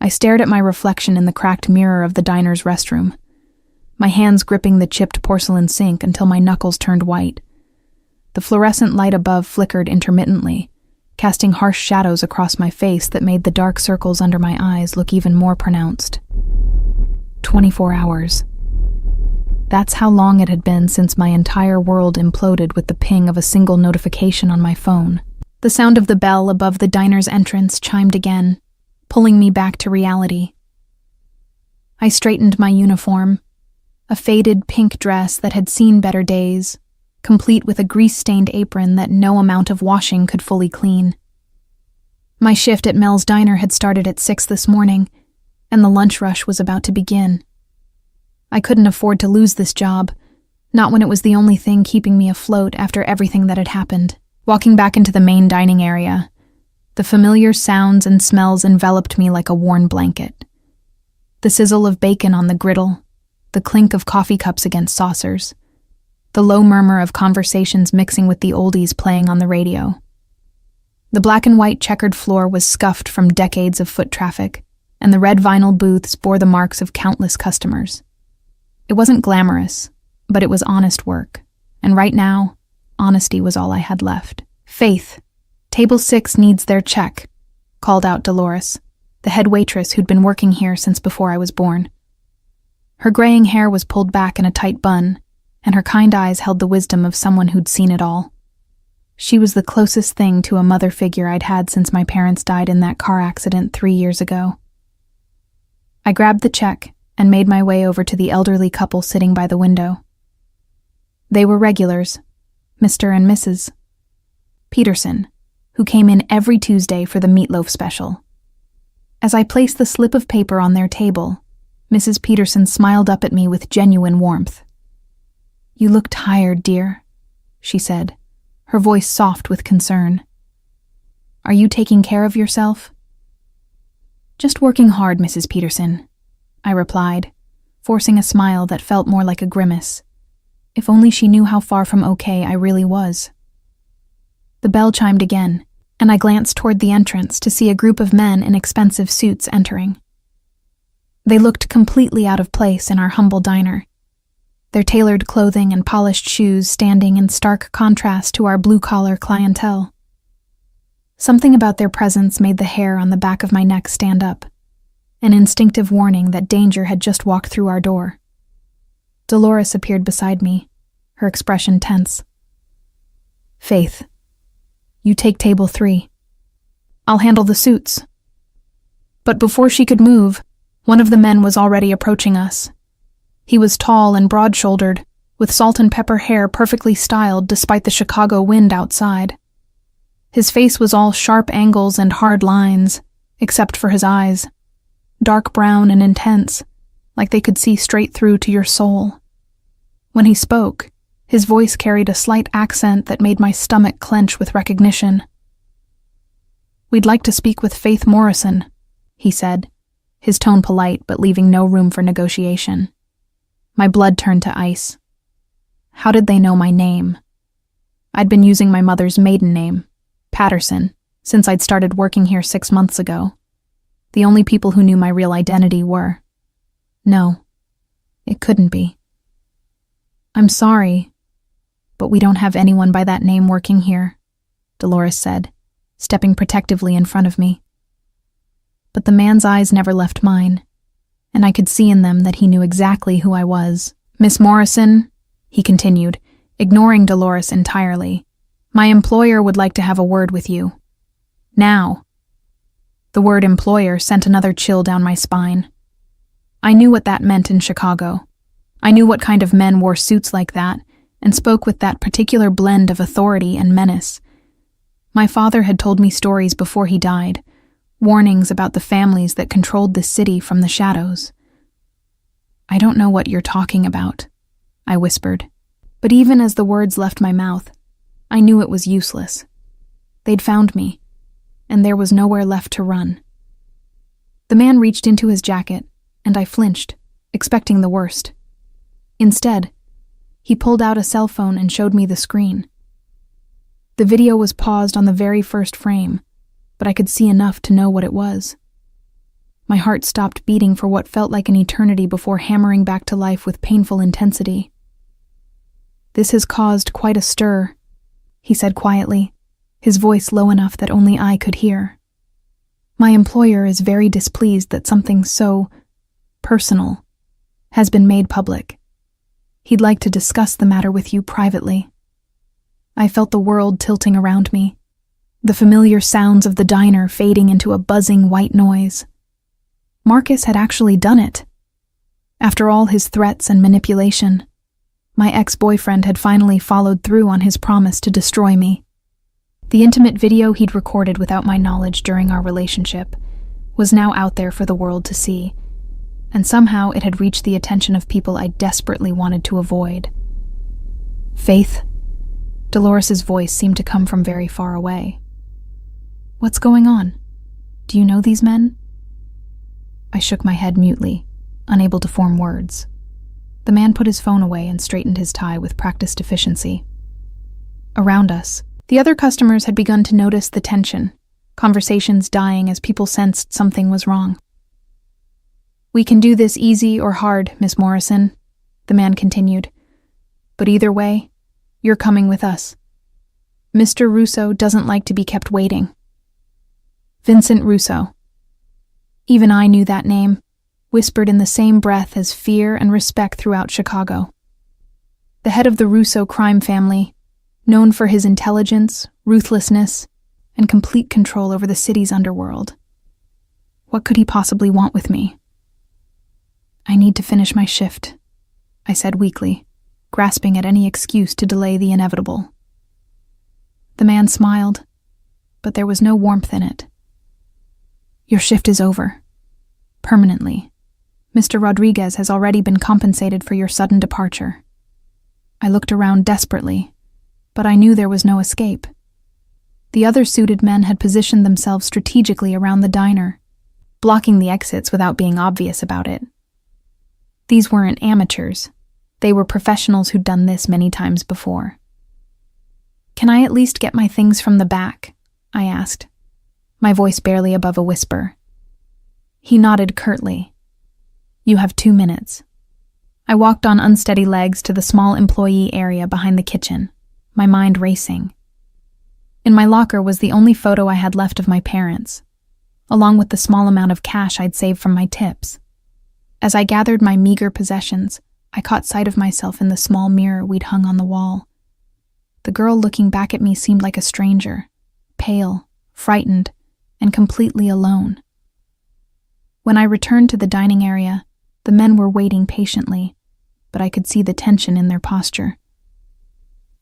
I stared at my reflection in the cracked mirror of the diner's restroom, my hands gripping the chipped porcelain sink until my knuckles turned white. The fluorescent light above flickered intermittently, casting harsh shadows across my face that made the dark circles under my eyes look even more pronounced. 24 hours. That's how long it had been since my entire world imploded with the ping of a single notification on my phone. The sound of the bell above the diner's entrance chimed again, pulling me back to reality. I straightened my uniform, a faded pink dress that had seen better days, complete with a grease-stained apron that no amount of washing could fully clean. My shift at Mel's Diner had started at 6 this morning, and the lunch rush was about to begin. I couldn't afford to lose this job, not when it was the only thing keeping me afloat after everything that had happened. Walking back into the main dining area, the familiar sounds and smells enveloped me like a worn blanket. The sizzle of bacon on the griddle, the clink of coffee cups against saucers, the low murmur of conversations mixing with the oldies playing on the radio. The black and white checkered floor was scuffed from decades of foot traffic, and the red vinyl booths bore the marks of countless customers. It wasn't glamorous, but it was honest work, and right now, honesty was all I had left. "Faith, table 6 needs their check," called out Dolores, the head waitress who'd been working here since before I was born. Her graying hair was pulled back in a tight bun, and her kind eyes held the wisdom of someone who'd seen it all. She was the closest thing to a mother figure I'd had since my parents died in that car accident 3 years ago. I grabbed the check and made my way over to the elderly couple sitting by the window. They were regulars, Mr. and Mrs. Peterson, who came in every Tuesday for the meatloaf special. As I placed the slip of paper on their table, Mrs. Peterson smiled up at me with genuine warmth. "You look tired, dear," she said, her voice soft with concern. "Are you taking care of yourself?" "Just working hard, Mrs. Peterson," I replied, forcing a smile that felt more like a grimace. If only she knew how far from okay I really was. The bell chimed again, and I glanced toward the entrance to see a group of men in expensive suits entering. They looked completely out of place in our humble diner, their tailored clothing and polished shoes standing in stark contrast to our blue-collar clientele. Something about their presence made the hair on the back of my neck stand up, an instinctive warning that danger had just walked through our door. Dolores appeared beside me, her expression tense. "Faith, you take table 3. I'll handle the suits." But before she could move, one of the men was already approaching us. He was tall and broad-shouldered, with salt and pepper hair perfectly styled despite the Chicago wind outside. His face was all sharp angles and hard lines, except for his eyes, dark brown and intense, like they could see straight through to your soul. When he spoke, his voice carried a slight accent that made my stomach clench with recognition. "We'd like to speak with Faith Morrison," he said, his tone polite but leaving no room for negotiation. My blood turned to ice. How did they know my name? I'd been using my mother's maiden name, Patterson, since I'd started working here 6 months ago. The only people who knew my real identity were... No, it couldn't be. "I'm sorry, but we don't have anyone by that name working here," Dolores said, stepping protectively in front of me. But the man's eyes never left mine, and I could see in them that he knew exactly who I was. "Miss Morrison," he continued, ignoring Dolores entirely, "my employer would like to have a word with you. Now." The word employer sent another chill down my spine. I knew what that meant in Chicago. I knew what kind of men wore suits like that and spoke with that particular blend of authority and menace. My father had told me stories before he died, warnings about the families that controlled the city from the shadows. "I don't know what you're talking about," I whispered. But even as the words left my mouth, I knew it was useless. They'd found me, and there was nowhere left to run. The man reached into his jacket, and I flinched, expecting the worst. Instead, he pulled out a cell phone and showed me the screen. The video was paused on the very first frame, but I could see enough to know what it was. My heart stopped beating for what felt like an eternity before hammering back to life with painful intensity. "This has caused quite a stir," he said quietly, his voice low enough that only I could hear. "My employer is very displeased that something so personal has been made public. He'd like to discuss the matter with you privately." I felt the world tilting around me, the familiar sounds of the diner fading into a buzzing white noise. Marcus had actually done it. After all his threats and manipulation, my ex-boyfriend had finally followed through on his promise to destroy me. The intimate video he'd recorded without my knowledge during our relationship was now out there for the world to see, and somehow it had reached the attention of people I desperately wanted to avoid. "Faith?" Dolores's voice seemed to come from very far away. "What's going on? Do you know these men?" I shook my head mutely, unable to form words. The man put his phone away and straightened his tie with practiced efficiency. Around us, the other customers had begun to notice the tension, conversations dying as people sensed something was wrong. "We can do this easy or hard, Miss Morrison," the man continued. "But either way, you're coming with us. Mr. Russo doesn't like to be kept waiting." Vincent Russo. Even I knew that name, whispered in the same breath as fear and respect throughout Chicago. The head of the Russo crime family, known for his intelligence, ruthlessness, and complete control over the city's underworld. What could he possibly want with me? "I need to finish my shift," I said weakly, grasping at any excuse to delay the inevitable. The man smiled, but there was no warmth in it. "Your shift is over. Permanently. Mr. Rodriguez has already been compensated for your sudden departure." I looked around desperately, but I knew there was no escape. The other suited men had positioned themselves strategically around the diner, blocking the exits without being obvious about it. These weren't amateurs. They were professionals who'd done this many times before. "Can I at least get my things from the back?" I asked, my voice barely above a whisper. He nodded curtly. "You have 2 minutes." I walked on unsteady legs to the small employee area behind the kitchen, my mind racing. In my locker was the only photo I had left of my parents, along with the small amount of cash I'd saved from my tips. As I gathered my meager possessions, I caught sight of myself in the small mirror we'd hung on the wall. The girl looking back at me seemed like a stranger, pale, frightened, and completely alone. When I returned to the dining area, the men were waiting patiently, but I could see the tension in their posture.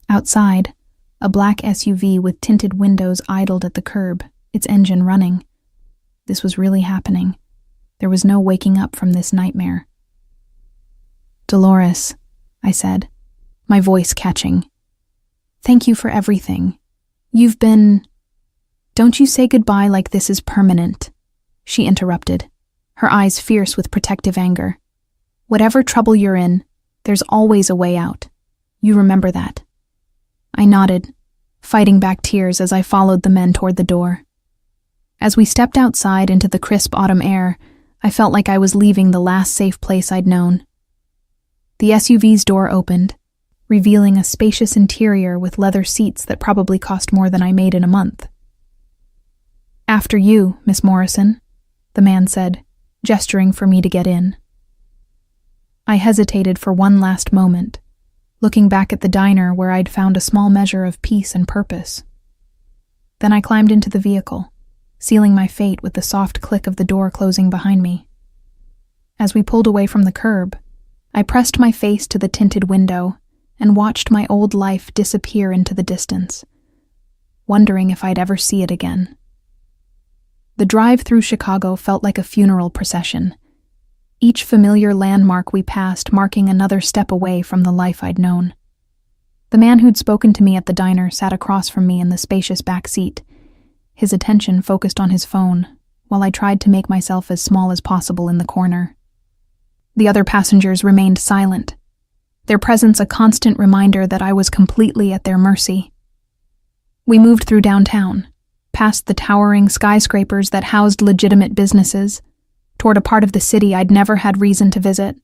Outside, a black SUV with tinted windows idled at the curb, its engine running. This was really happening. There was no waking up from this nightmare. "Dolores," I said, my voice catching. "Thank you for everything. You've been—" "Don't you say goodbye like this is permanent," she interrupted, her eyes fierce with protective anger. "Whatever trouble you're in, there's always a way out. You remember that." I nodded, fighting back tears as I followed the men toward the door. As we stepped outside into the crisp autumn air, I felt like I was leaving the last safe place I'd known. The SUV's door opened, revealing a spacious interior with leather seats that probably cost more than I made in a month. "After you, Miss Morrison," the man said, gesturing for me to get in. I hesitated for one last moment, looking back at the diner where I'd found a small measure of peace and purpose. Then I climbed into the vehicle, sealing my fate with the soft click of the door closing behind me. As we pulled away from the curb, I pressed my face to the tinted window and watched my old life disappear into the distance, wondering if I'd ever see it again. The drive through Chicago felt like a funeral procession, each familiar landmark we passed marking another step away from the life I'd known. The man who'd spoken to me at the diner sat across from me in the spacious back seat, his attention focused on his phone, while I tried to make myself as small as possible in the corner. The other passengers remained silent, their presence a constant reminder that I was completely at their mercy. We moved through downtown, past the towering skyscrapers that housed legitimate businesses, toward a part of the city I'd never had reason to visit.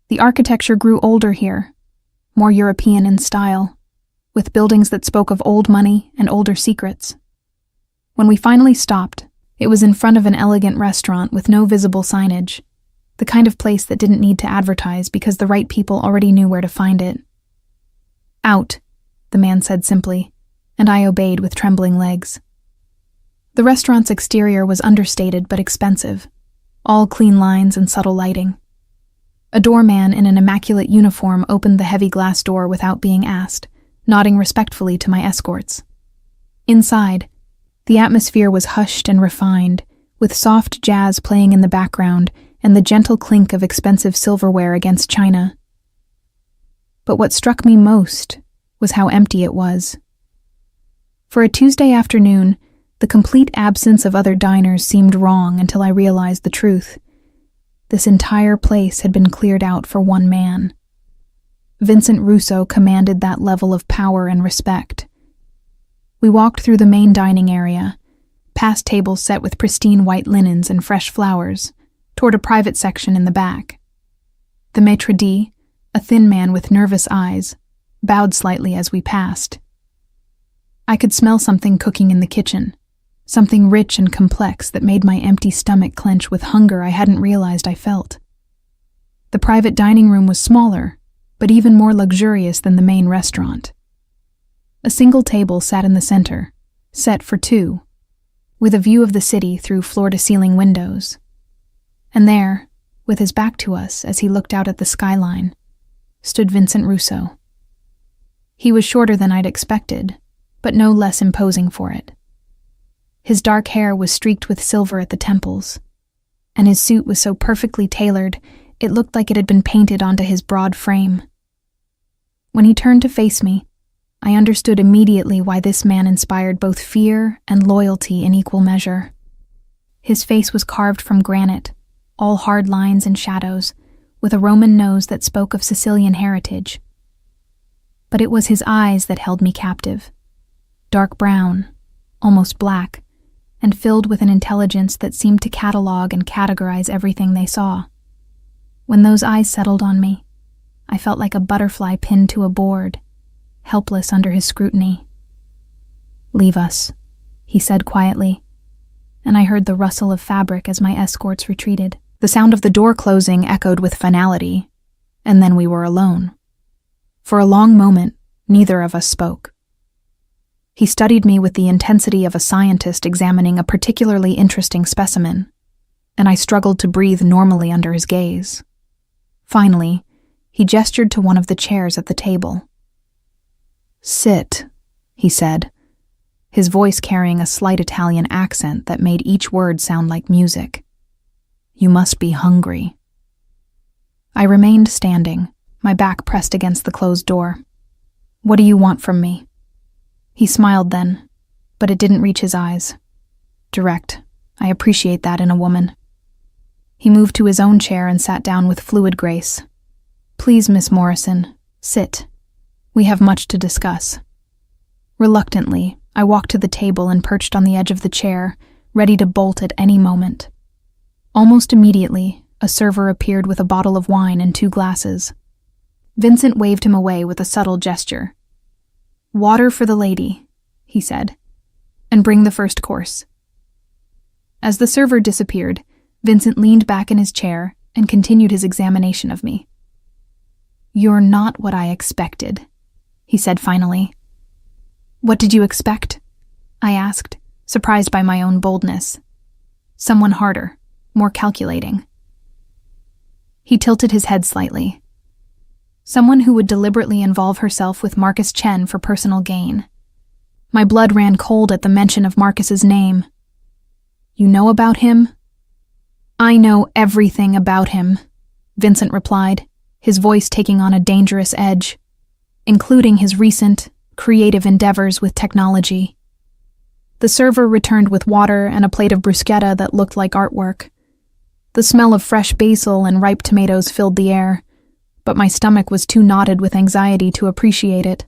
The architecture grew older here, more European in style, with buildings that spoke of old money and older secrets. When we finally stopped, it was in front of an elegant restaurant with no visible signage, the kind of place that didn't need to advertise because the right people already knew where to find it. "Out," the man said simply, and I obeyed with trembling legs. The restaurant's exterior was understated but expensive, all clean lines and subtle lighting. A doorman in an immaculate uniform opened the heavy glass door without being asked, nodding respectfully to my escorts. Inside, the atmosphere was hushed and refined, with soft jazz playing in the background and the gentle clink of expensive silverware against china. But what struck me most was how empty it was. For a Tuesday afternoon, the complete absence of other diners seemed wrong until I realized the truth. This entire place had been cleared out for one man. Vincent Russo commanded that level of power and respect. We walked through the main dining area, past tables set with pristine white linens and fresh flowers, toward a private section in the back. The maitre d', a thin man with nervous eyes, bowed slightly as we passed. I could smell something cooking in the kitchen, something rich and complex that made my empty stomach clench with hunger I hadn't realized I felt. The private dining room was smaller, but even more luxurious than the main restaurant. A single table sat in the center, set for two, with a view of the city through floor-to-ceiling windows. And there, with his back to us as he looked out at the skyline, stood Vincent Russo. He was shorter than I'd expected, but no less imposing for it. His dark hair was streaked with silver at the temples, and his suit was so perfectly tailored it looked like it had been painted onto his broad frame. When he turned to face me, I understood immediately why this man inspired both fear and loyalty in equal measure. His face was carved from granite, all hard lines and shadows, with a Roman nose that spoke of Sicilian heritage. But it was his eyes that held me captive. Dark brown, almost black, and filled with an intelligence that seemed to catalog and categorize everything they saw. When those eyes settled on me, I felt like a butterfly pinned to a board, helpless under his scrutiny. "Leave us," he said quietly, and I heard the rustle of fabric as my escorts retreated. The sound of the door closing echoed with finality, and then we were alone. For a long moment, neither of us spoke. He studied me with the intensity of a scientist examining a particularly interesting specimen, and I struggled to breathe normally under his gaze. Finally, he gestured to one of the chairs at the table. "Sit," he said, his voice carrying a slight Italian accent that made each word sound like music. "You must be hungry." I remained standing, my back pressed against the closed door. "What do you want from me?" He smiled then, but it didn't reach his eyes. Direct. I appreciate that in a woman. He moved to his own chair and sat down with fluid grace. "Please, Miss Morrison, sit. We have much to discuss." Reluctantly, I walked to the table and perched on the edge of the chair, ready to bolt at any moment. Almost immediately, a server appeared with a bottle of wine and 2 glasses. Vincent waved him away with a subtle gesture. "Water for the lady," he said, "and bring the first course." As the server disappeared, Vincent leaned back in his chair and continued his examination of me. "You're not what I expected," he said finally. "What did you expect?" I asked, surprised by my own boldness. "Someone harder, more calculating." He tilted his head slightly. "Someone who would deliberately involve herself with Marcus Chen for personal gain." My blood ran cold at the mention of Marcus's name. "You know about him?" "I know everything about him," Vincent replied, his voice taking on a dangerous edge, "including his recent, creative endeavors with technology." The server returned with water and a plate of bruschetta that looked like artwork. The smell of fresh basil and ripe tomatoes filled the air, but my stomach was too knotted with anxiety to appreciate it.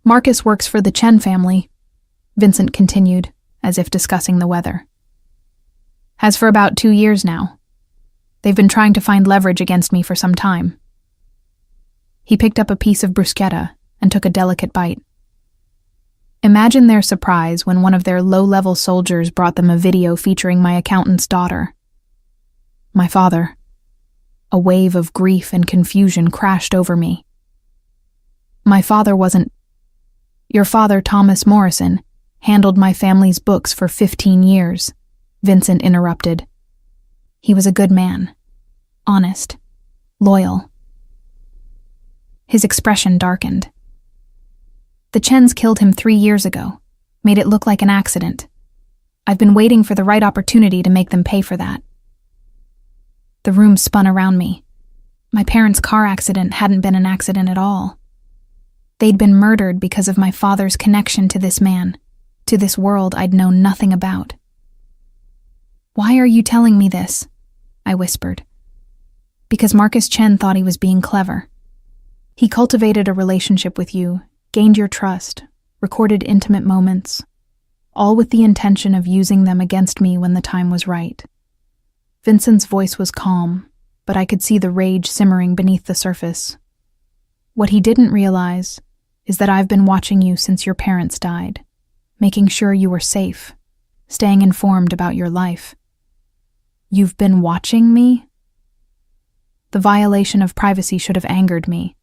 "Marcus works for the Chen family," Vincent continued, as if discussing the weather. Has for about 2 years now. They've been trying to find leverage against me for some time. He picked up a piece of bruschetta and took a delicate bite. Imagine their surprise when one of their low-level soldiers brought them a video featuring my accountant's daughter. My father. A wave of grief and confusion crashed over me. My father wasn't... Your father, Thomas Morrison, handled my family's books for 15 years, Vincent interrupted. He was a good man. Honest. Loyal. His expression darkened. The Chens killed him 3 years ago, made it look like an accident. I've been waiting for the right opportunity to make them pay for that. The room spun around me. My parents' car accident hadn't been an accident at all. They'd been murdered because of my father's connection to this man, to this world I'd known nothing about. Why are you telling me this? I whispered. Because Marcus Chen thought he was being clever. He cultivated a relationship with you, gained your trust, recorded intimate moments, all with the intention of using them against me when the time was right. Vincent's voice was calm, but I could see the rage simmering beneath the surface. What he didn't realize is that I've been watching you since your parents died, making sure you were safe, staying informed about your life. You've been watching me? The violation of privacy should have angered me,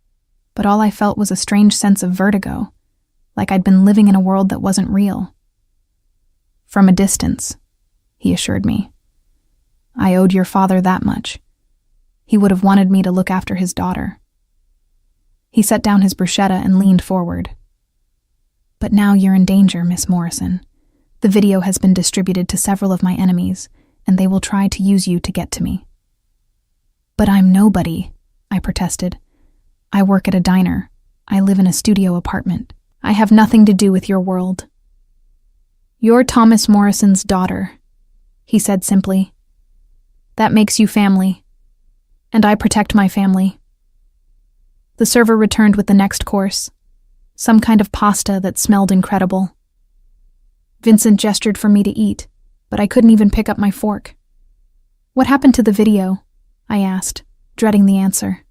but all I felt was a strange sense of vertigo, like I'd been living in a world that wasn't real. From a distance, he assured me. I owed your father that much. He would have wanted me to look after his daughter. He set down his bruschetta and leaned forward. But now you're in danger, Miss Morrison. The video has been distributed to several of my enemies, and they will try to use you to get to me. But I'm nobody, I protested. I work at a diner. I live in a studio apartment. I have nothing to do with your world. You're Thomas Morrison's daughter, he said simply. That makes you family. And I protect my family. The server returned with the next course, some kind of pasta that smelled incredible. Vincent gestured for me to eat, but I couldn't even pick up my fork. What happened to the video? I asked, dreading the answer.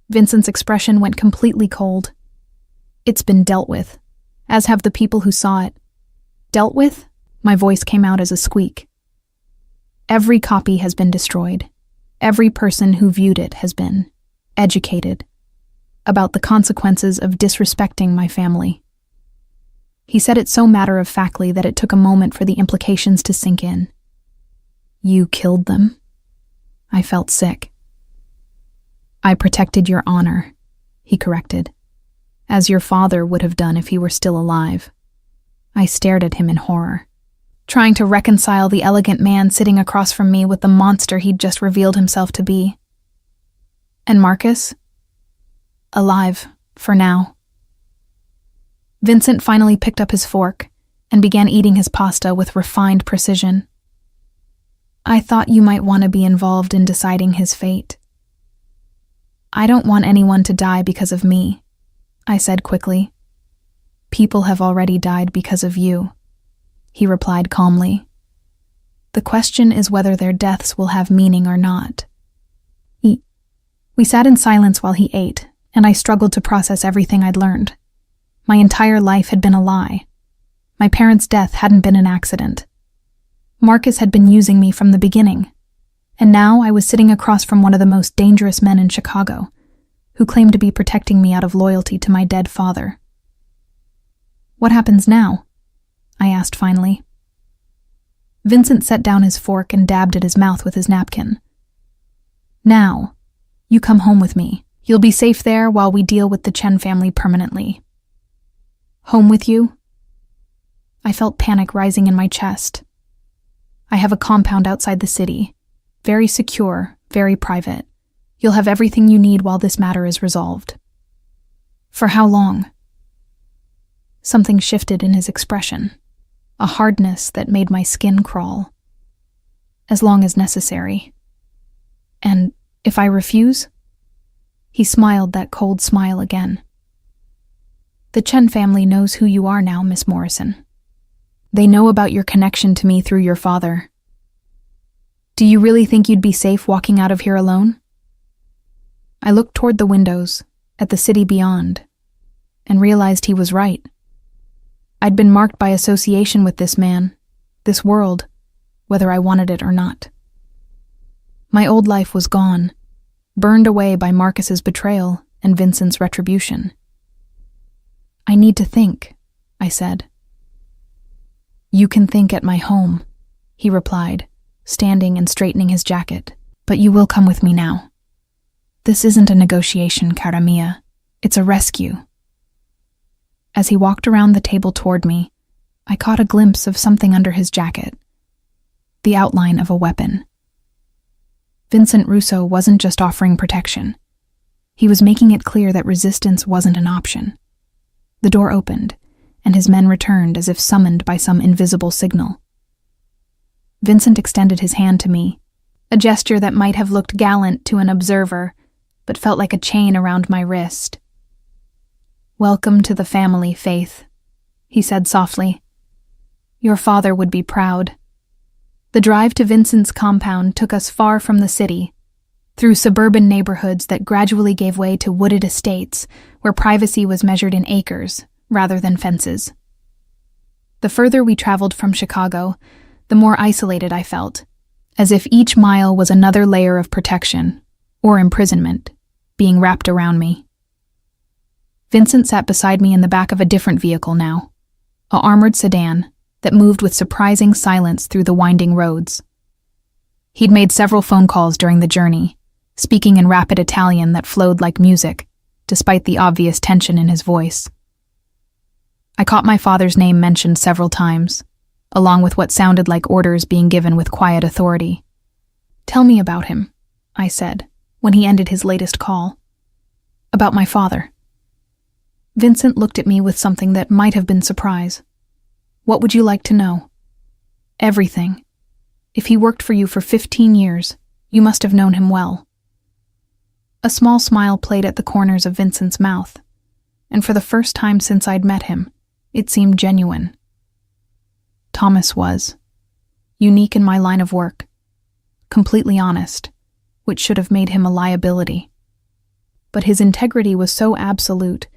Vincent's expression went completely cold. It's been dealt with, as have the people who saw it. Dealt with? My voice came out as a squeak. Every copy has been destroyed. Every person who viewed it has been educated about the consequences of disrespecting my family. He said it so matter-of-factly that it took a moment for the implications to sink in. You killed them? I felt sick. I protected your honor, he corrected, as your father would have done if he were still alive. I stared at him in horror, trying to reconcile the elegant man sitting across from me with the monster he'd just revealed himself to be. And Marcus? Alive, for now. Vincent finally picked up his fork and began eating his pasta with refined precision. I thought you might want to be involved in deciding his fate. I don't want anyone to die because of me, I said quickly. People have already died because of you, he replied calmly. The question is whether their deaths will have meaning or not. We sat in silence while he ate, and I struggled to process everything I'd learned. My entire life had been a lie. My parents' death hadn't been an accident. Marcus had been using me from the beginning, and now I was sitting across from one of the most dangerous men in Chicago, who claimed to be protecting me out of loyalty to my dead father. What happens now? I asked finally. Vincent set down his fork and dabbed at his mouth with his napkin. Now, you come home with me. You'll be safe there while we deal with the Chen family permanently. Home with you? I felt panic rising in my chest. I have a compound outside the city. Very secure, very private. You'll have everything you need while this matter is resolved. For how long? Something shifted in his expression, a hardness that made my skin crawl. As long as necessary. And if I refuse? He smiled that cold smile again. The Chen family knows who you are now, Miss Morrison. They know about your connection to me through your father. Do you really think you'd be safe walking out of here alone? I looked toward the windows, at the city beyond, and realized he was right. I'd been marked by association with this man, this world, whether I wanted it or not. My old life was gone, burned away by Marcus's betrayal and Vincent's retribution. I need to think, I said. You can think at my home, he replied, standing and straightening his jacket, but you will come with me now. This isn't a negotiation, cara mia. It's a rescue. As he walked around the table toward me, I caught a glimpse of something under his jacket, the outline of a weapon. Vincent Russo wasn't just offering protection. He was making it clear that resistance wasn't an option. The door opened, and his men returned as if summoned by some invisible signal. Vincent extended his hand to me, a gesture that might have looked gallant to an observer, but felt like a chain around my wrist. "Welcome to the family, Faith," he said softly. "Your father would be proud." The drive to Vincent's compound took us far from the city, through suburban neighborhoods that gradually gave way to wooded estates, where privacy was measured in acres rather than fences. The further we traveled from Chicago, the more isolated I felt, as if each mile was another layer of protection, or imprisonment, being wrapped around me. Vincent sat beside me in the back of a different vehicle now, a armored sedan that moved with surprising silence through the winding roads. He'd made several phone calls during the journey, speaking in rapid Italian that flowed like music, despite the obvious tension in his voice. I caught my father's name mentioned several times, along with what sounded like orders being given with quiet authority. "Tell me about him," I said, when he ended his latest call. "About my father." Vincent looked at me with something that might have been surprise. "What would you like to know?" "Everything. If he worked for you for 15 years, you must have known him well." A small smile played at the corners of Vincent's mouth, and for the first time since I'd met him, it seemed genuine. Thomas was. Unique in my line of work. Completely honest, which should have made him a liability. But his integrity was so absolute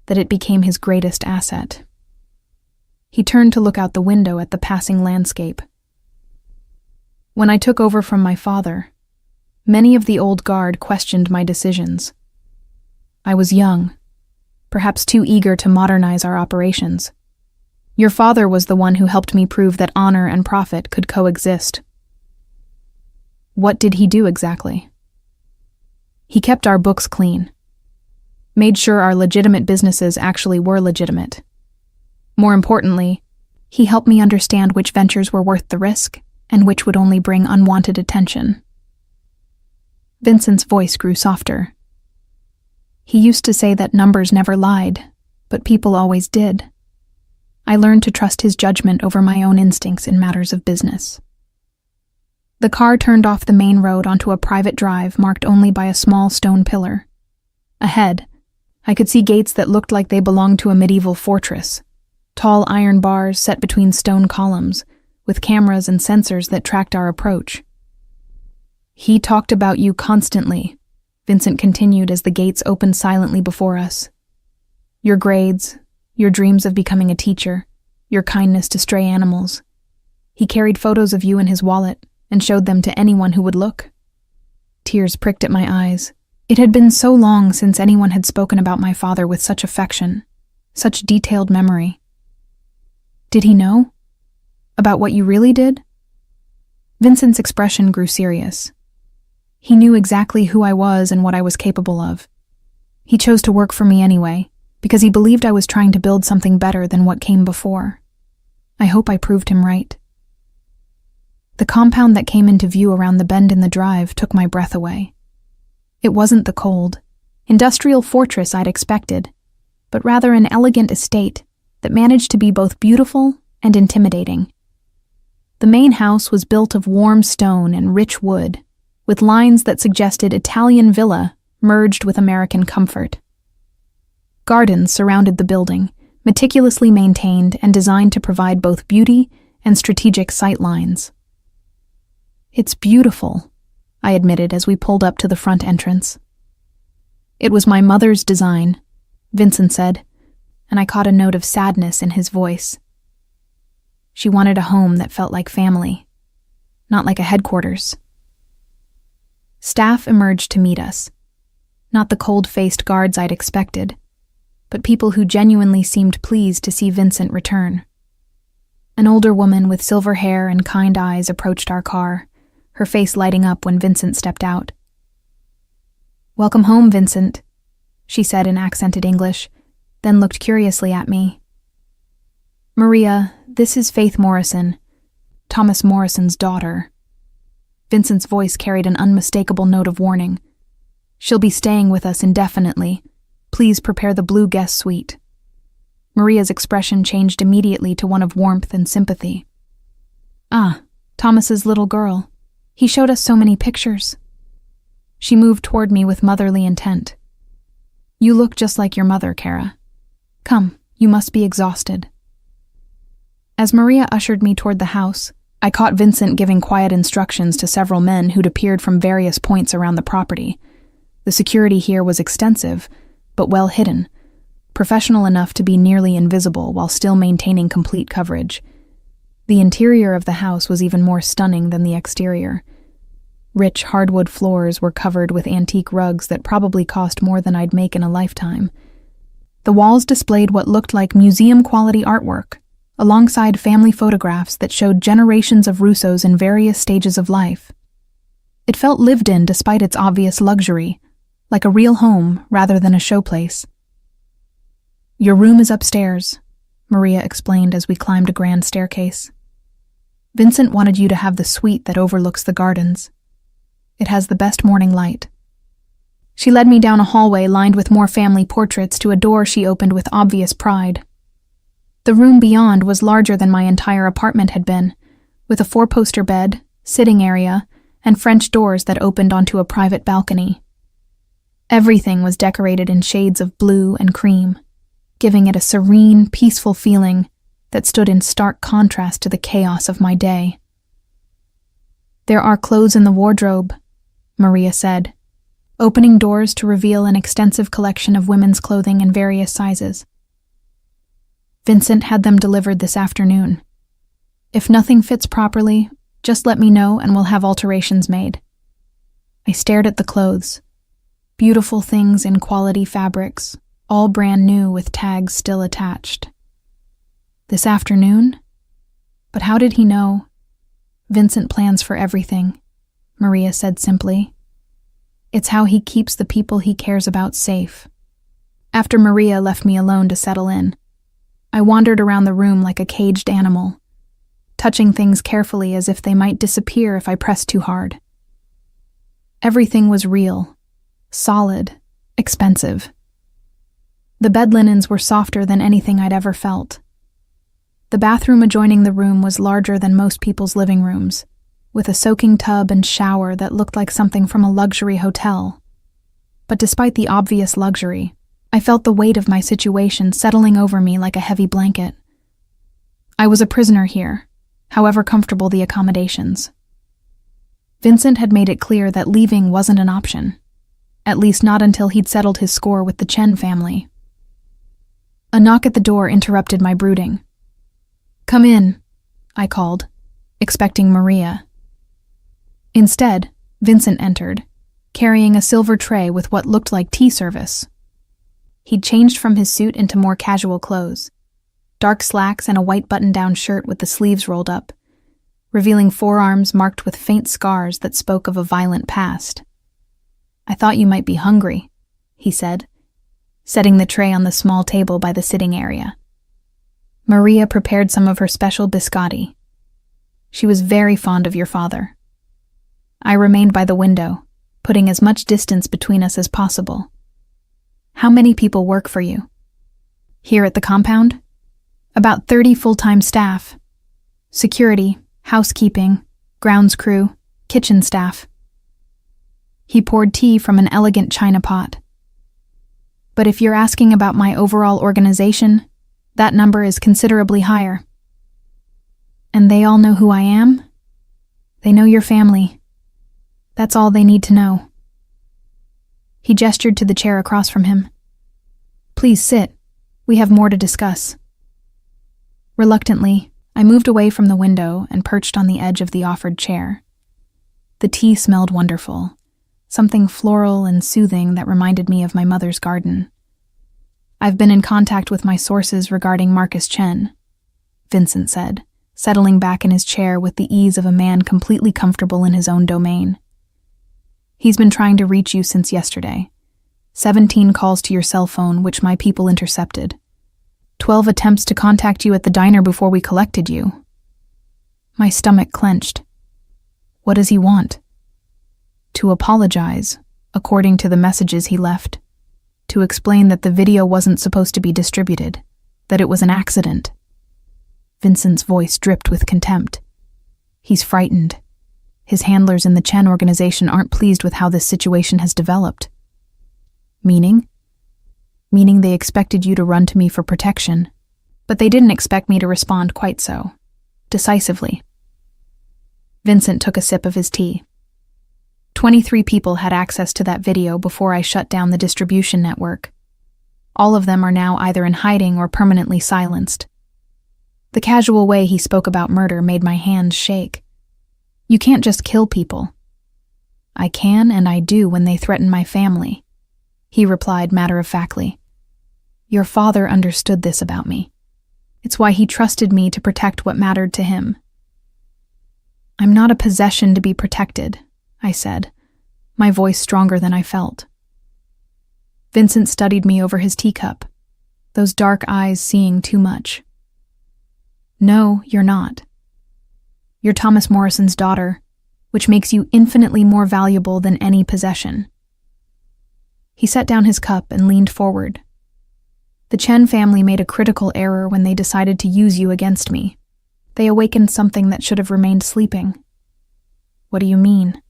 that it became his greatest asset. He turned to look out the window at the passing landscape. When I took over from my father, many of the old guard questioned my decisions. I was young, perhaps too eager to modernize our operations. Your father was the one who helped me prove that honor and profit could coexist. What did he do exactly? He kept our books clean, made sure our legitimate businesses actually were legitimate. More importantly, he helped me understand which ventures were worth the risk and which would only bring unwanted attention. Vincent's voice grew softer. He used to say that numbers never lied, but people always did. I learned to trust his judgment over my own instincts in matters of business. The car turned off the main road onto a private drive marked only by a small stone pillar. Ahead, I could see gates that looked like they belonged to a medieval fortress, tall iron bars set between stone columns, with cameras and sensors that tracked our approach. "He talked about you constantly," Vincent continued as the gates opened silently before us. "Your grades, your dreams of becoming a teacher, your kindness to stray animals. He carried photos of you in his wallet and showed them to anyone who would look." Tears pricked at my eyes. It had been so long since anyone had spoken about my father with such affection, such detailed memory. "Did he know? About what you really did?" Vincent's expression grew serious. He knew exactly who I was and what I was capable of. He chose to work for me anyway, because he believed I was trying to build something better than what came before. I hope I proved him right. The compound that came into view around the bend in the drive took my breath away. It wasn't the cold, industrial fortress I'd expected, but rather an elegant estate that managed to be both beautiful and intimidating. The main house was built of warm stone and rich wood, with lines that suggested Italian villa merged with American comfort. Gardens surrounded the building, meticulously maintained and designed to provide both beauty and strategic sight lines. It's beautiful, I admitted as we pulled up to the front entrance. It was my mother's design, Vincent said, and I caught a note of sadness in his voice. She wanted a home that felt like family, not like a headquarters. Staff emerged to meet us, not the cold-faced guards I'd expected, but people who genuinely seemed pleased to see Vincent return. An older woman with silver hair and kind eyes approached our car, her face lighting up when Vincent stepped out. "Welcome home, Vincent," she said in accented English, then looked curiously at me. "Maria, this is Faith Morrison, Thomas Morrison's daughter." Vincent's voice carried an unmistakable note of warning. "She'll be staying with us indefinitely. Please prepare the blue guest suite." Maria's expression changed immediately to one of warmth and sympathy. "Ah, Thomas's little girl. He showed us so many pictures." She moved toward me with motherly intent. "You look just like your mother, Kara. Come, you must be exhausted." As Maria ushered me toward the house, I caught Vincent giving quiet instructions to several men who'd appeared from various points around the property. The security here was extensive, but well hidden, professional enough to be nearly invisible while still maintaining complete coverage. The interior of the house was even more stunning than the exterior. Rich hardwood floors were covered with antique rugs that probably cost more than I'd make in a lifetime. The walls displayed what looked like museum-quality artwork, alongside family photographs that showed generations of Russos in various stages of life. It felt lived in despite its obvious luxury, like a real home rather than a showplace. "Your room is upstairs," Maria explained as we climbed a grand staircase. "Vincent wanted you to have the suite that overlooks the gardens. It has the best morning light." She led me down a hallway lined with more family portraits to a door she opened with obvious pride. The room beyond was larger than my entire apartment had been, with a 4-poster bed, sitting area, and French doors that opened onto a private balcony. Everything was decorated in shades of blue and cream, giving it a serene, peaceful feeling that stood in stark contrast to the chaos of my day. "There are clothes in the wardrobe," Maria said, opening doors to reveal an extensive collection of women's clothing in various sizes. "Vincent had them delivered this afternoon. If nothing fits properly, just let me know and we'll have alterations made." I stared at the clothes. Beautiful things in quality fabrics, all brand new with tags still attached. "This afternoon? But how did he know?" "Vincent plans for everything," Maria said simply. "It's how he keeps the people he cares about safe." After Maria left me alone to settle in, I wandered around the room like a caged animal, touching things carefully as if they might disappear if I pressed too hard. Everything was real, solid, expensive. The bed linens were softer than anything I'd ever felt. The bathroom adjoining the room was larger than most people's living rooms, with a soaking tub and shower that looked like something from a luxury hotel. But despite the obvious luxury, I felt the weight of my situation settling over me like a heavy blanket. I was a prisoner here, however comfortable the accommodations. Vincent had made it clear that leaving wasn't an option, at least not until he'd settled his score with the Chen family. A knock at the door interrupted my brooding. "Come in," I called, expecting Maria. Instead, Vincent entered, carrying a silver tray with what looked like tea service. He'd changed from his suit into more casual clothes, dark slacks and a white button-down shirt with the sleeves rolled up, revealing forearms marked with faint scars that spoke of a violent past. "I thought you might be hungry," he said, setting the tray on the small table by the sitting area. Maria prepared some of her special biscotti. She was very fond of your father. I remained by the window, putting as much distance between us as possible. "How many people work for you?" "Here at the compound?" "About 30 full-time staff. Security, housekeeping, grounds crew, kitchen staff." He poured tea from an elegant china pot. "But if you're asking about my overall organization, that number is considerably higher." "And they all know who I am?" They know your family. That's all they need to know. He gestured to the chair across from him. Please sit. We have more to discuss. Reluctantly, I moved away from the window and perched on the edge of the offered chair. The tea smelled wonderful, something floral and soothing that reminded me of my mother's garden. I've been in contact with my sources regarding Marcus Chen, Vincent said, settling back in his chair with the ease of a man completely comfortable in his own domain. He's been trying to reach you since yesterday. 17 calls to your cell phone, which my people intercepted. 12 attempts to contact you at the diner before we collected you. My stomach clenched. What does he want? To apologize, according to the messages he left. To explain that the video wasn't supposed to be distributed, that it was an accident. Vincent's voice dripped with contempt. He's frightened. His handlers in the Chen organization aren't pleased with how this situation has developed. Meaning? Meaning they expected you to run to me for protection, but they didn't expect me to respond quite so decisively. Vincent took a sip of his tea. 23 people had access to that video before I shut down the distribution network. All of them are now either in hiding or permanently silenced. The casual way he spoke about murder made my hands shake. You can't just kill people. I can and I do when they threaten my family, he replied matter-of-factly. Your father understood this about me. It's why he trusted me to protect what mattered to him. I'm not a possession to be protected, I said, my voice stronger than I felt. Vincent studied me over his teacup, those dark eyes seeing too much. No, you're not. You're Thomas Morrison's daughter, which makes you infinitely more valuable than any possession. He set down his cup and leaned forward. The Chen family made a critical error when they decided to use you against me. They awakened something that should have remained sleeping. What do you mean?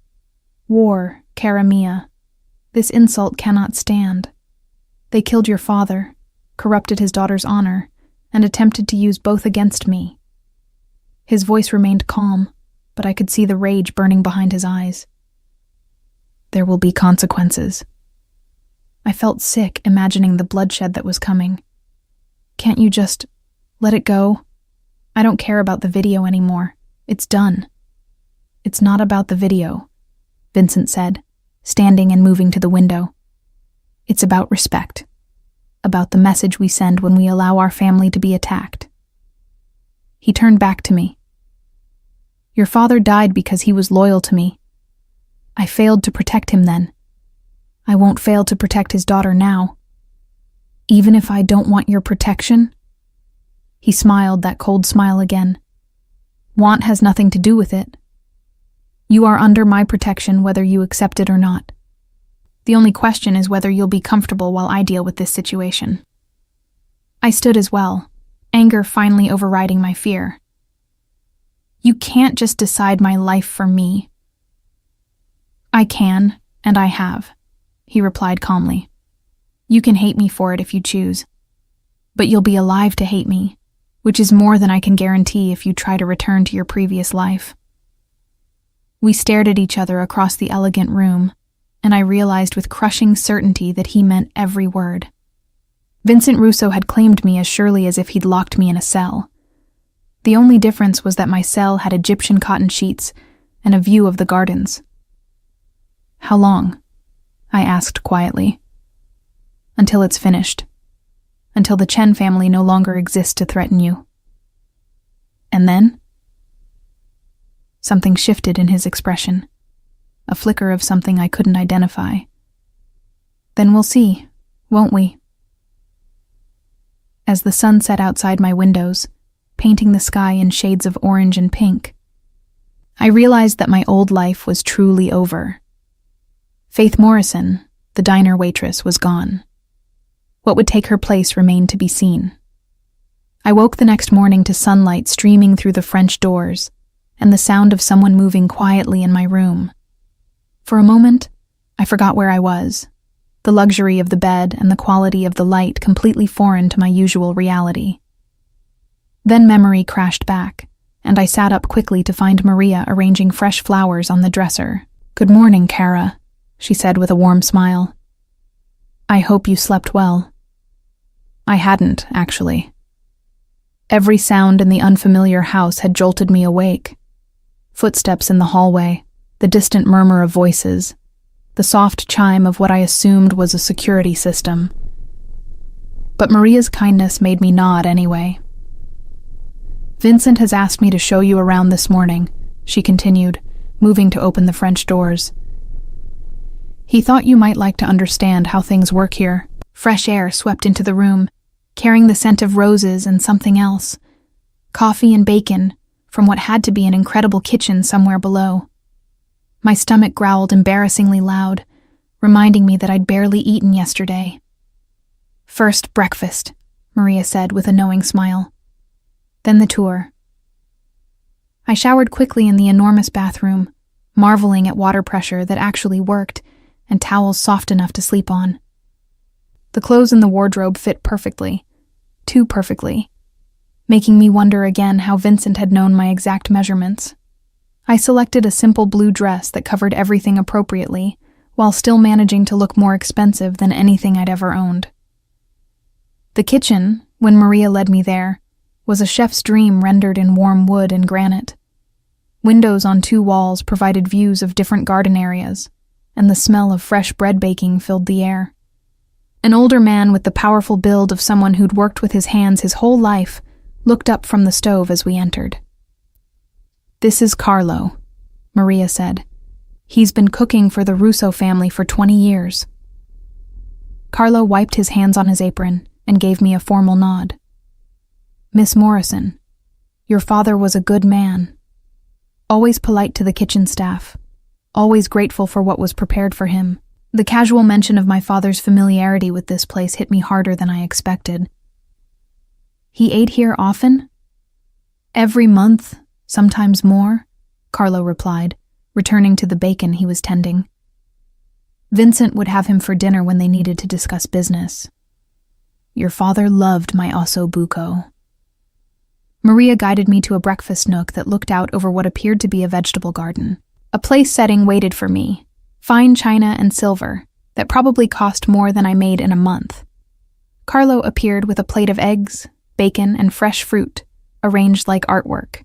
War, cara mia. This insult cannot stand. They killed your father, corrupted his daughter's honor, and attempted to use both against me. His voice remained calm, but I could see the rage burning behind his eyes. There will be consequences. I felt sick imagining the bloodshed that was coming. Can't you just let it go? I don't care about the video anymore. It's done. It's not about the video, Vincent said, standing and moving to the window. It's about respect. About the message we send when we allow our family to be attacked. He turned back to me. Your father died because he was loyal to me. I failed to protect him then. I won't fail to protect his daughter now. Even if I don't want your protection? He smiled that cold smile again. Want has nothing to do with it. You are under my protection whether you accept it or not. The only question is whether you'll be comfortable while I deal with this situation. I stood as well, anger finally overriding my fear. You can't just decide my life for me. I can, and I have, he replied calmly. You can hate me for it if you choose, but you'll be alive to hate me, which is more than I can guarantee if you try to return to your previous life. We stared at each other across the elegant room, and I realized with crushing certainty that he meant every word. Vincent Russo had claimed me as surely as if he'd locked me in a cell. The only difference was that my cell had Egyptian cotton sheets and a view of the gardens. How long? I asked quietly. Until it's finished. Until the Chen family no longer exists to threaten you. And then? Something shifted in his expression. A flicker of something I couldn't identify. Then we'll see, won't we? As the sun set outside my windows, painting the sky in shades of orange and pink, I realized that my old life was truly over. Faith Morrison, the diner waitress, was gone. What would take her place remained to be seen. I woke the next morning to sunlight streaming through the French doors and the sound of someone moving quietly in my room. For a moment, I forgot where I was, the luxury of the bed and the quality of the light completely foreign to my usual reality. Then memory crashed back, and I sat up quickly to find Maria arranging fresh flowers on the dresser. "Good morning, Kara," she said with a warm smile. "I hope you slept well." I hadn't, actually. Every sound in the unfamiliar house had jolted me awake. Footsteps in the hallway, the distant murmur of voices, the soft chime of what I assumed was a security system. But Maria's kindness made me nod anyway. "Vincent has asked me to show you around this morning," she continued, moving to open the French doors. "He thought you might like to understand how things work here." Fresh air swept into the room, carrying the scent of roses and something else. Coffee and bacon, from what had to be an incredible kitchen somewhere below. My stomach growled embarrassingly loud, reminding me that I'd barely eaten yesterday. "First, breakfast," Maria said with a knowing smile. "Then the tour." I showered quickly in the enormous bathroom, marveling at water pressure that actually worked and towels soft enough to sleep on. The clothes in the wardrobe fit perfectly, too perfectly, making me wonder again how Vincent had known my exact measurements. I selected a simple blue dress that covered everything appropriately, while still managing to look more expensive than anything I'd ever owned. The kitchen, when Maria led me there, was a chef's dream rendered in warm wood and granite. Windows on 2 walls provided views of different garden areas, and the smell of fresh bread baking filled the air. An older man with the powerful build of someone who'd worked with his hands his whole life looked up from the stove as we entered. "This is Carlo," Maria said. "He's been cooking for the Russo family for 20 years. Carlo wiped his hands on his apron and gave me a formal nod. "Miss Morrison, your father was a good man. Always polite to the kitchen staff, always grateful for what was prepared for him." The casual mention of my father's familiarity with this place hit me harder than I expected. "He ate here often?" "Every month, sometimes more," Carlo replied, returning to the bacon he was tending. "Vincent would have him for dinner when they needed to discuss business. Your father loved my osso buco." Maria guided me to a breakfast nook that looked out over what appeared to be a vegetable garden. A place setting waited for me, fine china and silver, that probably cost more than I made in a month. Carlo appeared with a plate of eggs, bacon, and fresh fruit, arranged like artwork.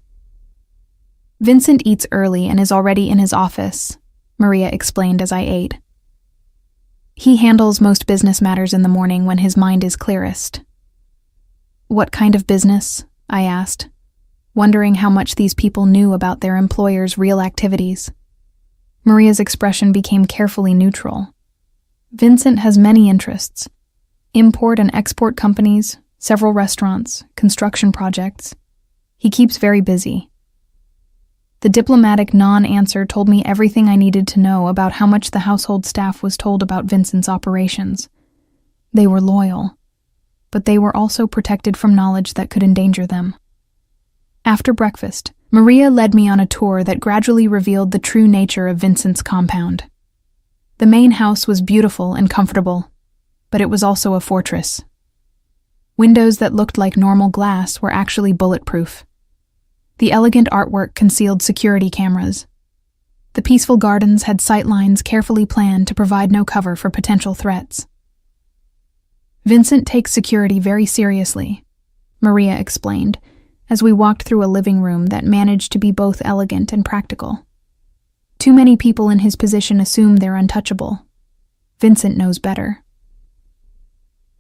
"Vincent eats early and is already in his office," Maria explained as I ate. "He handles most business matters in the morning when his mind is clearest." "What kind of business?" I asked, wondering how much these people knew about their employer's real activities. Maria's expression became carefully neutral. "Vincent has many interests. Import and export companies, several restaurants, construction projects. He keeps very busy." The diplomatic non-answer told me everything I needed to know about how much the household staff was told about Vincent's operations. They were loyal, but they were also protected from knowledge that could endanger them. After breakfast, Maria led me on a tour that gradually revealed the true nature of Vincent's compound. The main house was beautiful and comfortable, but it was also a fortress. Windows that looked like normal glass were actually bulletproof. The elegant artwork concealed security cameras. The peaceful gardens had sightlines carefully planned to provide no cover for potential threats. "Vincent takes security very seriously," Maria explained, as we walked through a living room that managed to be both elegant and practical. "Too many people in his position assume they're untouchable. Vincent knows better."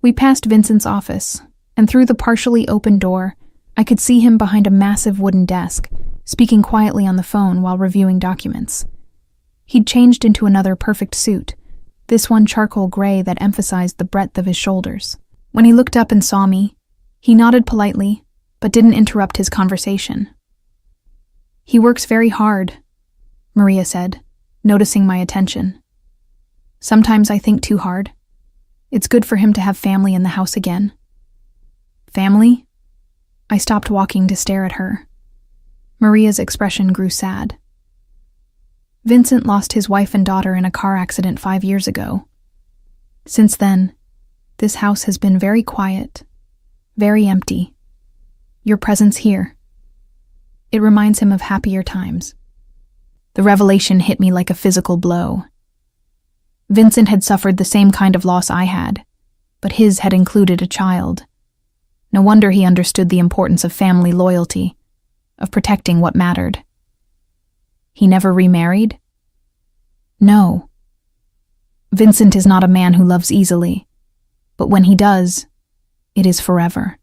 We passed Vincent's office, and through the partially open door, I could see him behind a massive wooden desk, speaking quietly on the phone while reviewing documents. He'd changed into another perfect suit, this one charcoal gray that emphasized the breadth of his shoulders. When he looked up and saw me, he nodded politely, but didn't interrupt his conversation. "He works very hard," Maria said, noticing my attention. "Sometimes I think too hard. It's good for him to have family in the house again." "Family?" I stopped walking to stare at her. Maria's expression grew sad. "Vincent lost his wife and daughter in a car accident 5 years ago. Since then, this house has been very quiet, very empty. Your presence here. It reminds him of happier times. The revelation hit me like a physical blow. Vincent had suffered the same kind of loss I had, but his had included a child. No wonder he understood the importance of family loyalty, of protecting what mattered. He never remarried? No. Vincent is not a man who loves easily, but when he does, it is forever.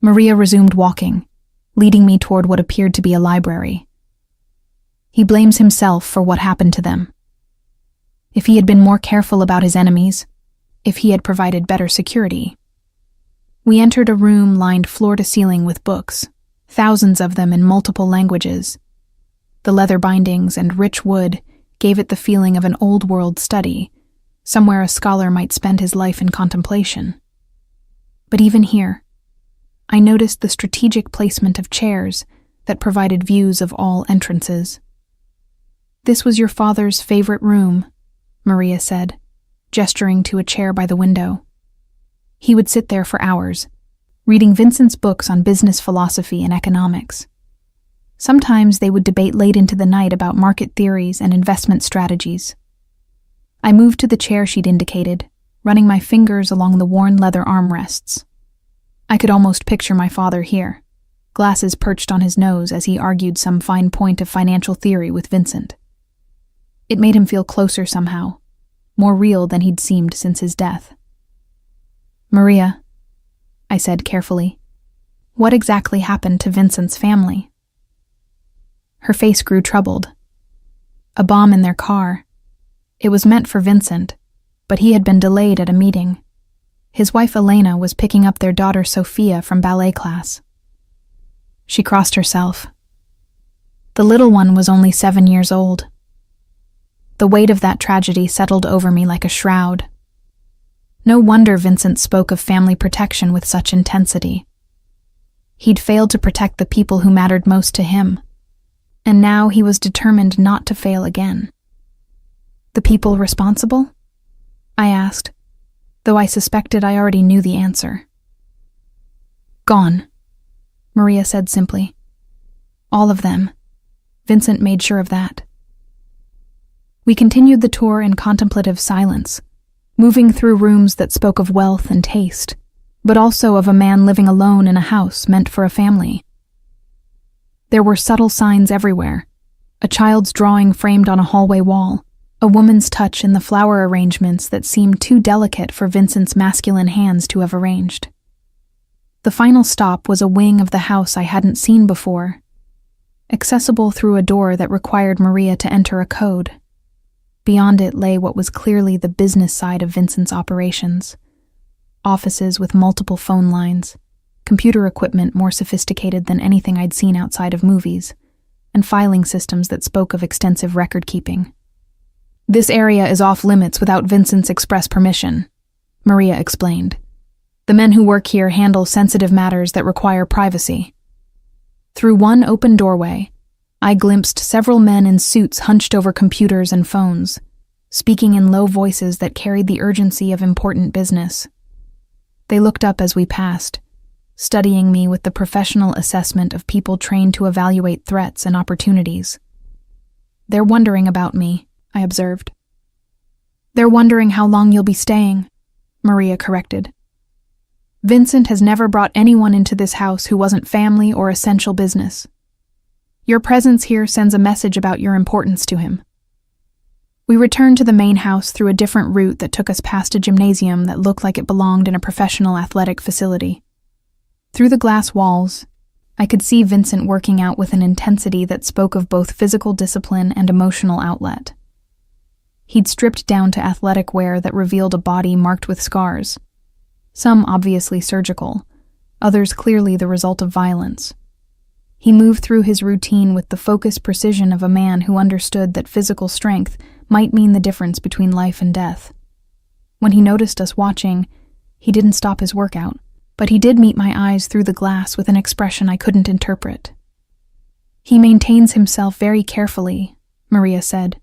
Maria resumed walking, leading me toward what appeared to be a library. He blames himself for what happened to them. If he had been more careful about his enemies, if he had provided better security. We entered a room lined floor to ceiling with books, thousands of them in multiple languages. The leather bindings and rich wood gave it the feeling of an old-world study, somewhere a scholar might spend his life in contemplation. But even here, I noticed the strategic placement of chairs that provided views of all entrances. "This was your father's favorite room," Maria said, gesturing to a chair by the window. He would sit there for hours, reading Vincent's books on business philosophy and economics. Sometimes they would debate late into the night about market theories and investment strategies. I moved to the chair she'd indicated, running my fingers along the worn leather armrests. I could almost picture my father here, glasses perched on his nose as he argued some fine point of financial theory with Vincent. It made him feel closer somehow, more real than he'd seemed since his death. "Maria," I said carefully, "what exactly happened to Vincent's family?" Her face grew troubled. A bomb in their car. It was meant for Vincent, but he had been delayed at a meeting. His wife Elena was picking up their daughter Sophia from ballet class. She crossed herself. The little one was only 7 years old. The weight of that tragedy settled over me like a shroud. No wonder Vincent spoke of family protection with such intensity. He'd failed to protect the people who mattered most to him, and now he was determined not to fail again. "The people responsible?" I asked, though I suspected I already knew the answer. "Gone," Maria said simply. "All of them." Vincent made sure of that. We continued the tour in contemplative silence, moving through rooms that spoke of wealth and taste, but also of a man living alone in a house meant for a family. There were subtle signs everywhere: a child's drawing framed on a hallway wall, a woman's touch in the flower arrangements that seemed too delicate for Vincent's masculine hands to have arranged. The final stop was a wing of the house I hadn't seen before, accessible through a door that required Maria to enter a code. Beyond it lay what was clearly the business side of Vincent's operations. Offices with multiple phone lines, computer equipment more sophisticated than anything I'd seen outside of movies, and filing systems that spoke of extensive record-keeping. "This area is off-limits without Vincent's express permission," Maria explained. "The men who work here handle sensitive matters that require privacy." Through one open doorway, I glimpsed several men in suits hunched over computers and phones, speaking in low voices that carried the urgency of important business. They looked up as we passed, studying me with the professional assessment of people trained to evaluate threats and opportunities. "They're wondering about me," I observed. "They're wondering how long you'll be staying," Maria corrected. "Vincent has never brought anyone into this house who wasn't family or essential business. Your presence here sends a message about your importance to him." We returned to the main house through a different route that took us past a gymnasium that looked like it belonged in a professional athletic facility. Through the glass walls, I could see Vincent working out with an intensity that spoke of both physical discipline and emotional outlet. He'd stripped down to athletic wear that revealed a body marked with scars, some obviously surgical, others clearly the result of violence. He moved through his routine with the focused precision of a man who understood that physical strength might mean the difference between life and death. When he noticed us watching, he didn't stop his workout, but he did meet my eyes through the glass with an expression I couldn't interpret. "He maintains himself very carefully," Maria said.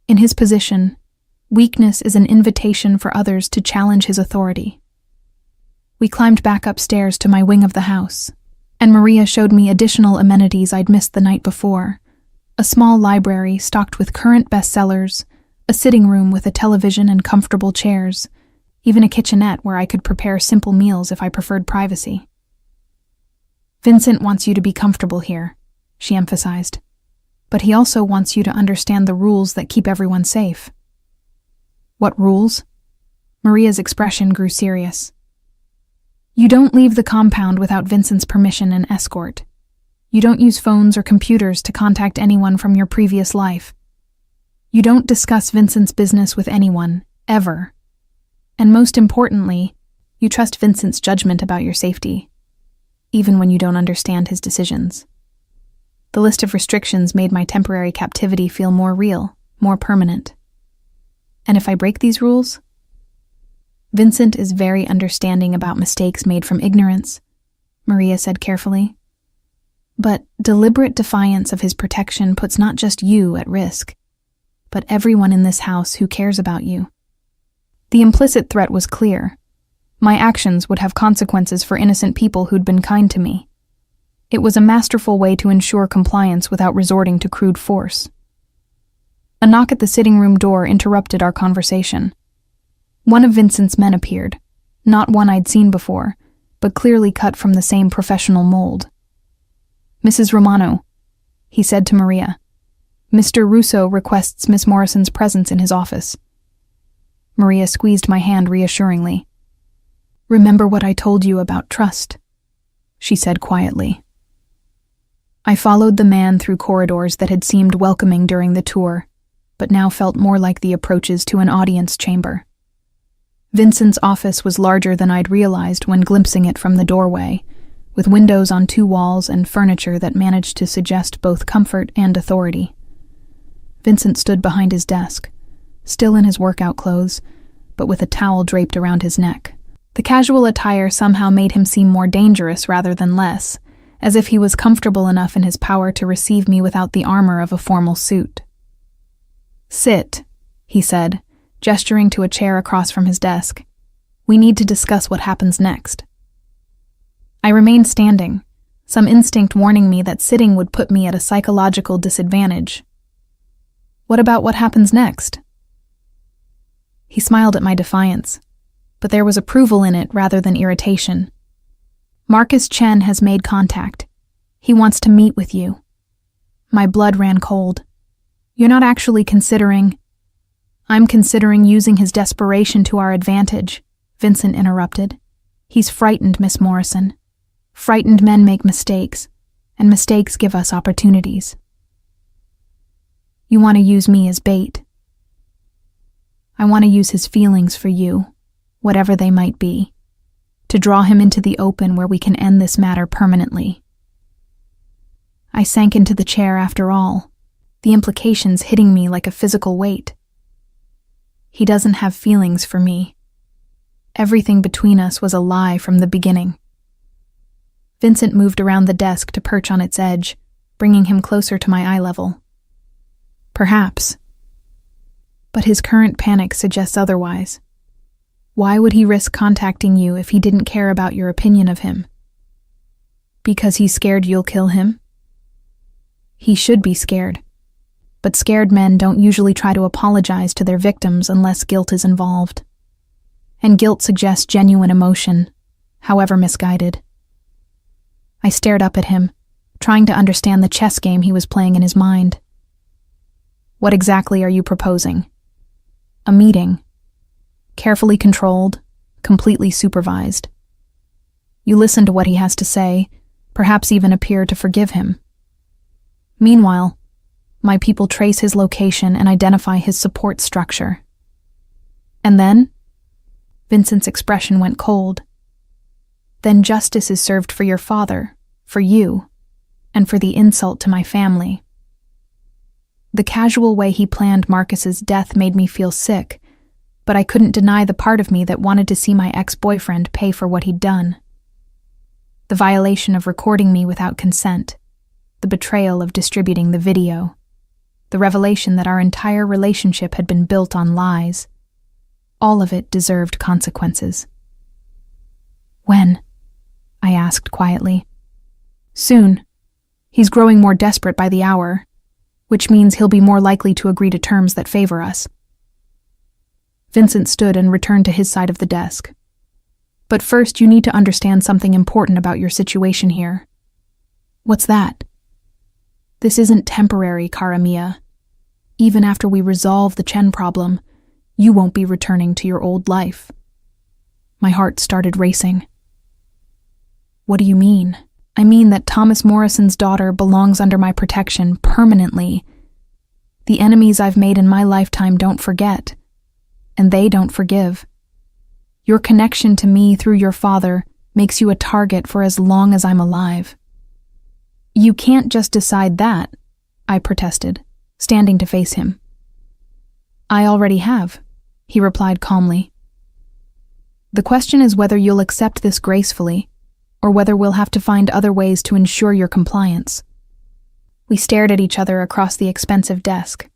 "In his position, weakness is an invitation for others to challenge his authority." We climbed back upstairs to my wing of the house, And Maria showed me additional amenities I'd missed the night before. A small library stocked with current bestsellers, a sitting room with a television and comfortable chairs, even a kitchenette where I could prepare simple meals if I preferred privacy. "Vincent wants you to be comfortable here," she emphasized. "But he also wants you to understand the rules that keep everyone safe." "What rules?" Maria's expression grew serious. "You don't leave the compound without Vincent's permission and escort. You don't use phones or computers to contact anyone from your previous life. You don't discuss Vincent's business with anyone, ever. And most importantly, you trust Vincent's judgment about your safety, even when you don't understand his decisions." The list of restrictions made my temporary captivity feel more real, more permanent. "And if I break these rules?" "Vincent is very understanding about mistakes made from ignorance," Maria said carefully. "But deliberate defiance of his protection puts not just you at risk, but everyone in this house who cares about you." The implicit threat was clear. My actions would have consequences for innocent people who'd been kind to me. It was a masterful way to ensure compliance without resorting to crude force. A knock at the sitting room door interrupted our conversation. One of Vincent's men appeared, not one I'd seen before, but clearly cut from the same professional mold. "Mrs. Romano," he said to Maria, "Mr. Russo requests Miss Morrison's presence in his office." Maria squeezed my hand reassuringly. "Remember what I told you about trust," she said quietly. I followed the man through corridors that had seemed welcoming during the tour, but now felt more like the approaches to an audience chamber. Vincent's office was larger than I'd realized when glimpsing it from the doorway, with windows on 2 walls and furniture that managed to suggest both comfort and authority. Vincent stood behind his desk, still in his workout clothes, but with a towel draped around his neck. The casual attire somehow made him seem more dangerous rather than less, as if he was comfortable enough in his power to receive me without the armor of a formal suit. "Sit," he said, gesturing to a chair across from his desk. "We need to discuss what happens next." I remained standing, some instinct warning me that sitting would put me at a psychological disadvantage. "What about what happens next?" He smiled at my defiance, but there was approval in it rather than irritation. "Marcus Chen has made contact. He wants to meet with you." My blood ran cold. "You're not actually considering—" "I'm considering using his desperation to our advantage," Vincent interrupted. "He's frightened, Miss Morrison. Frightened men make mistakes, and mistakes give us opportunities. You want to use me as bait. I want to use his feelings for you, whatever they might be, to draw him into the open where we can end this matter permanently." I sank into the chair after all, the implications hitting me like a physical weight. He doesn't have feelings for me. Everything between us was a lie from the beginning. Vincent moved around the desk to perch on its edge, bringing him closer to my eye level. "Perhaps. But his current panic suggests otherwise. Why would he risk contacting you if he didn't care about your opinion of him? Because he's scared you'll kill him? He should be scared. But scared men don't usually try to apologize to their victims unless guilt is involved. And guilt suggests genuine emotion, however misguided." I stared up at him, trying to understand the chess game he was playing in his mind. "What exactly are you proposing?" "A meeting. Carefully controlled, completely supervised. You listen to what he has to say, perhaps even appear to forgive him. Meanwhile, my people trace his location and identify his support structure. And then?" Vincent's expression went cold. "Then justice is served for your father, for you, and for the insult to my family." The casual way he planned Marcus's death made me feel sick, but I couldn't deny the part of me that wanted to see my ex-boyfriend pay for what he'd done. The violation of recording me without consent, the betrayal of distributing the video, the revelation that our entire relationship had been built on lies. All of it deserved consequences. "When?" I asked quietly. Soon. He's growing more desperate by the hour, which means he'll be more likely to agree to terms that favor us. Vincent stood and returned to his side of the desk. But first, you need to understand something important about your situation here. What's that? This isn't temporary, cara mia. Even after we resolve the Chen problem, you won't be returning to your old life. My heart started racing. What do you mean? I mean that Thomas Morrison's daughter belongs under my protection permanently. The enemies I've made in my lifetime don't forget, and they don't forgive. Your connection to me through your father makes you a target for as long as I'm alive. You can't just decide that, I protested, standing to face him. I already have, he replied calmly. The question is whether you'll accept this gracefully, or whether we'll have to find other ways to ensure your compliance. We stared at each other across the expensive desk,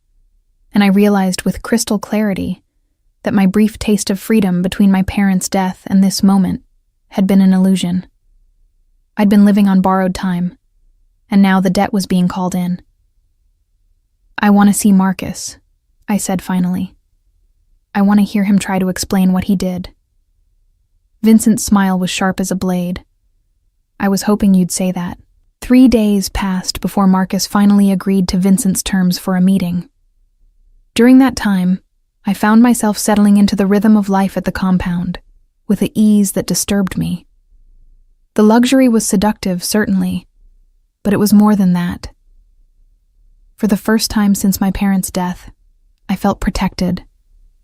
and I realized with crystal clarity that my brief taste of freedom between my parents' death and this moment had been an illusion. I'd been living on borrowed time, and now the debt was being called in. I want to see Marcus, I said finally. I want to hear him try to explain what he did. Vincent's smile was sharp as a blade. I was hoping you'd say that. 3 days passed before Marcus finally agreed to Vincent's terms for a meeting. During that time, I found myself settling into the rhythm of life at the compound, with an ease that disturbed me. The luxury was seductive, certainly, but it was more than that. For the first time since my parents' death, I felt protected,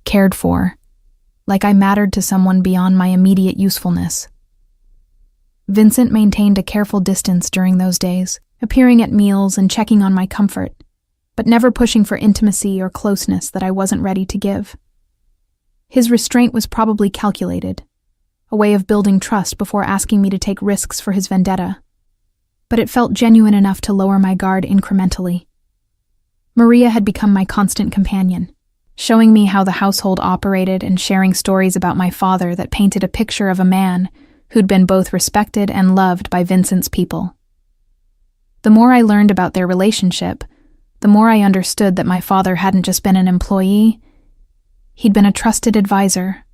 cared for, like I mattered to someone beyond my immediate usefulness. Vincent maintained a careful distance during those days, appearing at meals and checking on my comfort, but never pushing for intimacy or closeness that I wasn't ready to give. His restraint was probably calculated, a way of building trust before asking me to take risks for his vendetta, but it felt genuine enough to lower my guard incrementally. Maria had become my constant companion, showing me how the household operated and sharing stories about my father that painted a picture of a man who'd been both respected and loved by Vincent's people. The more I learned about their relationship, the more I understood that my father hadn't just been an employee, he'd been a trusted advisor,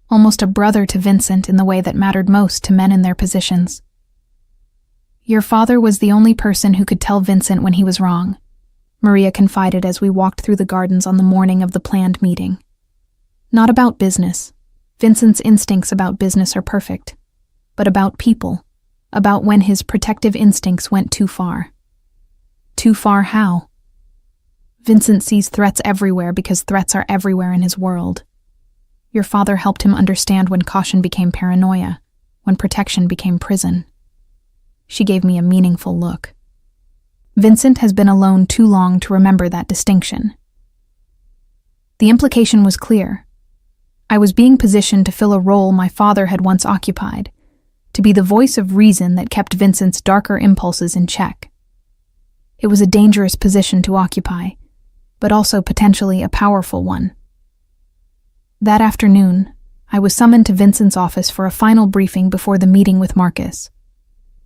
almost a brother to Vincent in the way that mattered most to men in their positions. Your father was the only person who could tell Vincent when he was wrong, Maria confided as we walked through the gardens on the morning of the planned meeting. Not about business. Vincent's instincts about business are perfect, but about people, about when his protective instincts went too far. Too far how? Vincent sees threats everywhere because threats are everywhere in his world. Your father helped him understand when caution became paranoia, when protection became prison. She gave me a meaningful look. Vincent has been alone too long to remember that distinction. The implication was clear. I was being positioned to fill a role my father had once occupied, to be the voice of reason that kept Vincent's darker impulses in check. It was a dangerous position to occupy, but also potentially a powerful one. That afternoon, I was summoned to Vincent's office for a final briefing before the meeting with Marcus.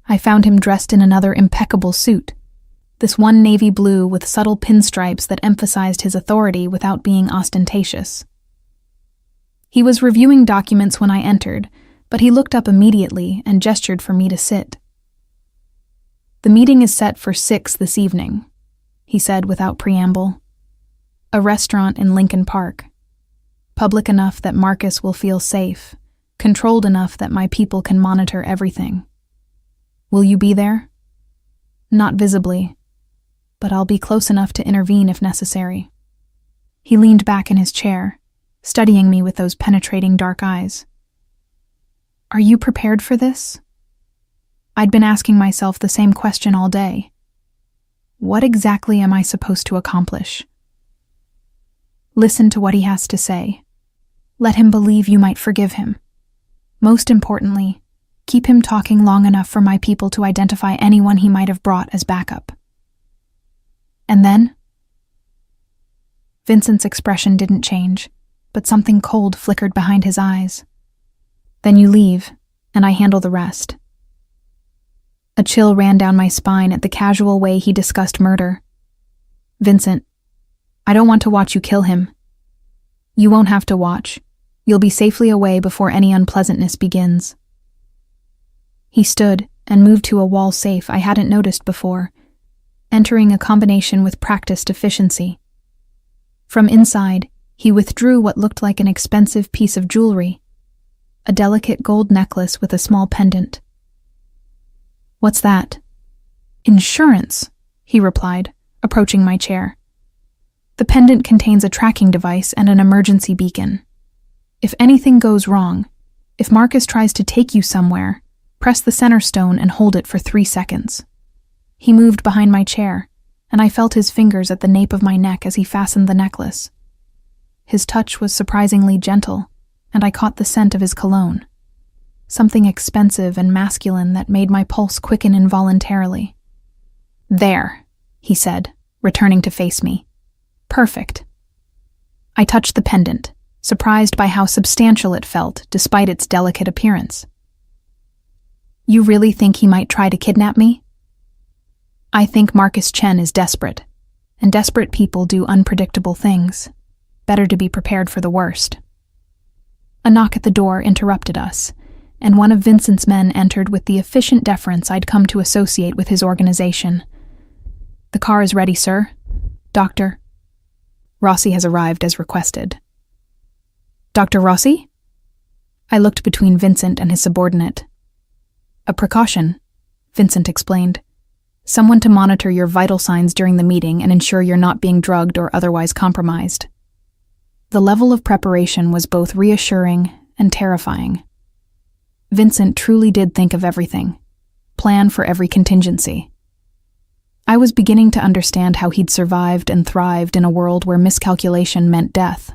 I found him dressed in another impeccable suit, this one navy blue with subtle pinstripes that emphasized his authority without being ostentatious. He was reviewing documents when I entered, but he looked up immediately and gestured for me to sit. The meeting is set for 6 this evening, he said without preamble. A restaurant in Lincoln Park. Public enough that Marcus will feel safe, controlled enough that my people can monitor everything. Will you be there? Not visibly, but I'll be close enough to intervene if necessary. He leaned back in his chair, studying me with those penetrating dark eyes. Are you prepared for this? I'd been asking myself the same question all day. What exactly am I supposed to accomplish? Listen to what he has to say. Let him believe you might forgive him. Most importantly, keep him talking long enough for my people to identify anyone he might have brought as backup. And then? Vincent's expression didn't change, but something cold flickered behind his eyes. Then you leave, and I handle the rest. A chill ran down my spine at the casual way he discussed murder. "Vincent, I don't want to watch you kill him." "You won't have to watch. You'll be safely away before any unpleasantness begins." He stood and moved to a wall safe I hadn't noticed before, entering a combination with practiced efficiency. From inside, he withdrew what looked like an expensive piece of jewelry, a delicate gold necklace with a small pendant. "What's that?" "Insurance," he replied, approaching my chair. "The pendant contains a tracking device and an emergency beacon. If anything goes wrong, if Marcus tries to take you somewhere, press the center stone and hold it for 3 seconds. He moved behind my chair, and I felt his fingers at the nape of my neck as he fastened the necklace. His touch was surprisingly gentle, and I caught the scent of his cologne. Something expensive and masculine that made my pulse quicken involuntarily. "There," he said, returning to face me. "Perfect." I touched the pendant, surprised by how substantial it felt despite its delicate appearance. "You really think he might try to kidnap me?" "I think Marcus Chen is desperate, and desperate people do unpredictable things. Better to be prepared for the worst." A knock at the door interrupted us, and one of Vincent's men entered with the efficient deference I'd come to associate with his organization. "The car is ready, sir. Doctor Rossi has arrived as requested." "Dr. Rossi?" I looked between Vincent and his subordinate. "A precaution," Vincent explained. "Someone to monitor your vital signs during the meeting and ensure you're not being drugged or otherwise compromised." The level of preparation was both reassuring and terrifying. Vincent truly did think of everything, plan for every contingency. I was beginning to understand how he'd survived and thrived in a world where miscalculation meant death.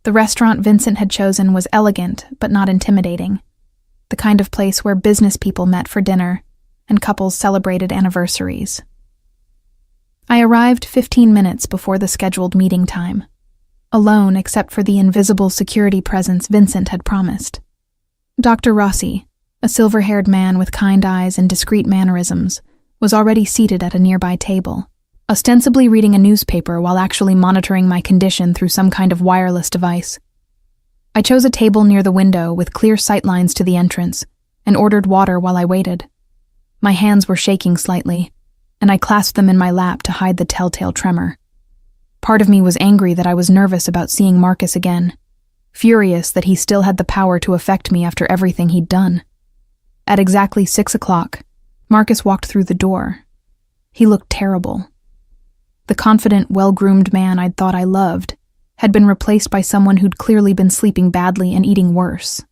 The restaurant Vincent had chosen was elegant but not intimidating, the kind of place where business people met for dinner and couples celebrated anniversaries. I arrived 15 minutes before the scheduled meeting time, alone except for the invisible security presence Vincent had promised. Dr. Rossi, a silver-haired man with kind eyes and discreet mannerisms, was already seated at a nearby table, ostensibly reading a newspaper while actually monitoring my condition through some kind of wireless device. I chose a table near the window with clear sightlines to the entrance and ordered water while I waited. My hands were shaking slightly, and I clasped them in my lap to hide the telltale tremor. Part of me was angry that I was nervous about seeing Marcus again, furious that he still had the power to affect me after everything he'd done. At exactly 6 o'clock, Marcus walked through the door. He looked terrible. The confident, well-groomed man I'd thought I loved had been replaced by someone who'd clearly been sleeping badly and eating worse.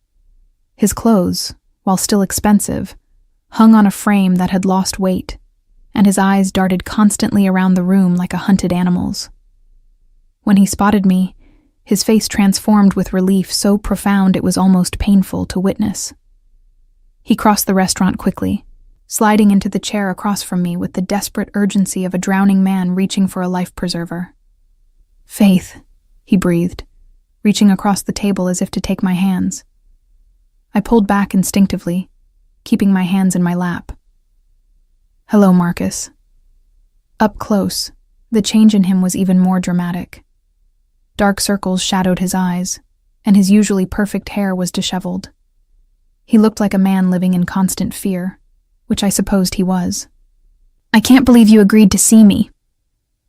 His clothes, while still expensive, hung on a frame that had lost weight, and his eyes darted constantly around the room like a hunted animal's. When he spotted me, his face transformed with relief so profound it was almost painful to witness. He crossed the restaurant quickly, sliding into the chair across from me with the desperate urgency of a drowning man reaching for a life preserver. "Faith," he breathed, reaching across the table as if to take my hands. I pulled back instinctively, keeping my hands in my lap. "Hello, Marcus." Up close, the change in him was even more dramatic. Dark circles shadowed his eyes, and his usually perfect hair was disheveled. He looked like a man living in constant fear, which I supposed he was. "I can't believe you agreed to see me,"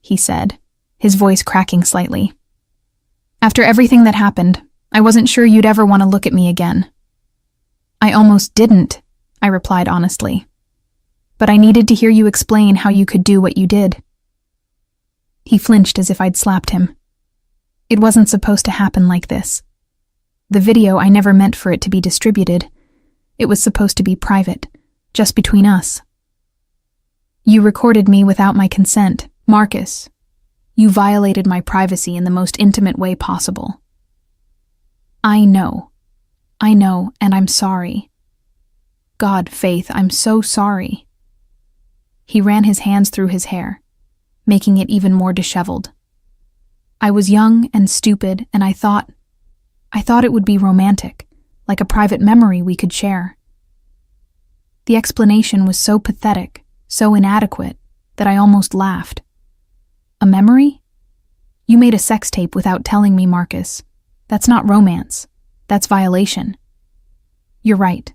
he said, his voice cracking slightly. "After everything that happened, I wasn't sure you'd ever want to look at me again." "I almost didn't," I replied honestly. "But I needed to hear you explain how you could do what you did." He flinched as if I'd slapped him. "It wasn't supposed to happen like this. The video, I never meant for it to be distributed. It was supposed to be private, just between us. You recorded me without my consent, Marcus. You violated my privacy in the most intimate way possible." I know, and I'm sorry. God, Faith, I'm so sorry." He ran his hands through his hair, making it even more disheveled. "I was young and stupid, and I thought it would be romantic, like a private memory we could share." The explanation was so pathetic, so inadequate, that I almost laughed. A memory? You made a sex tape without telling me, Marcus. That's not romance. That's violation. You're right.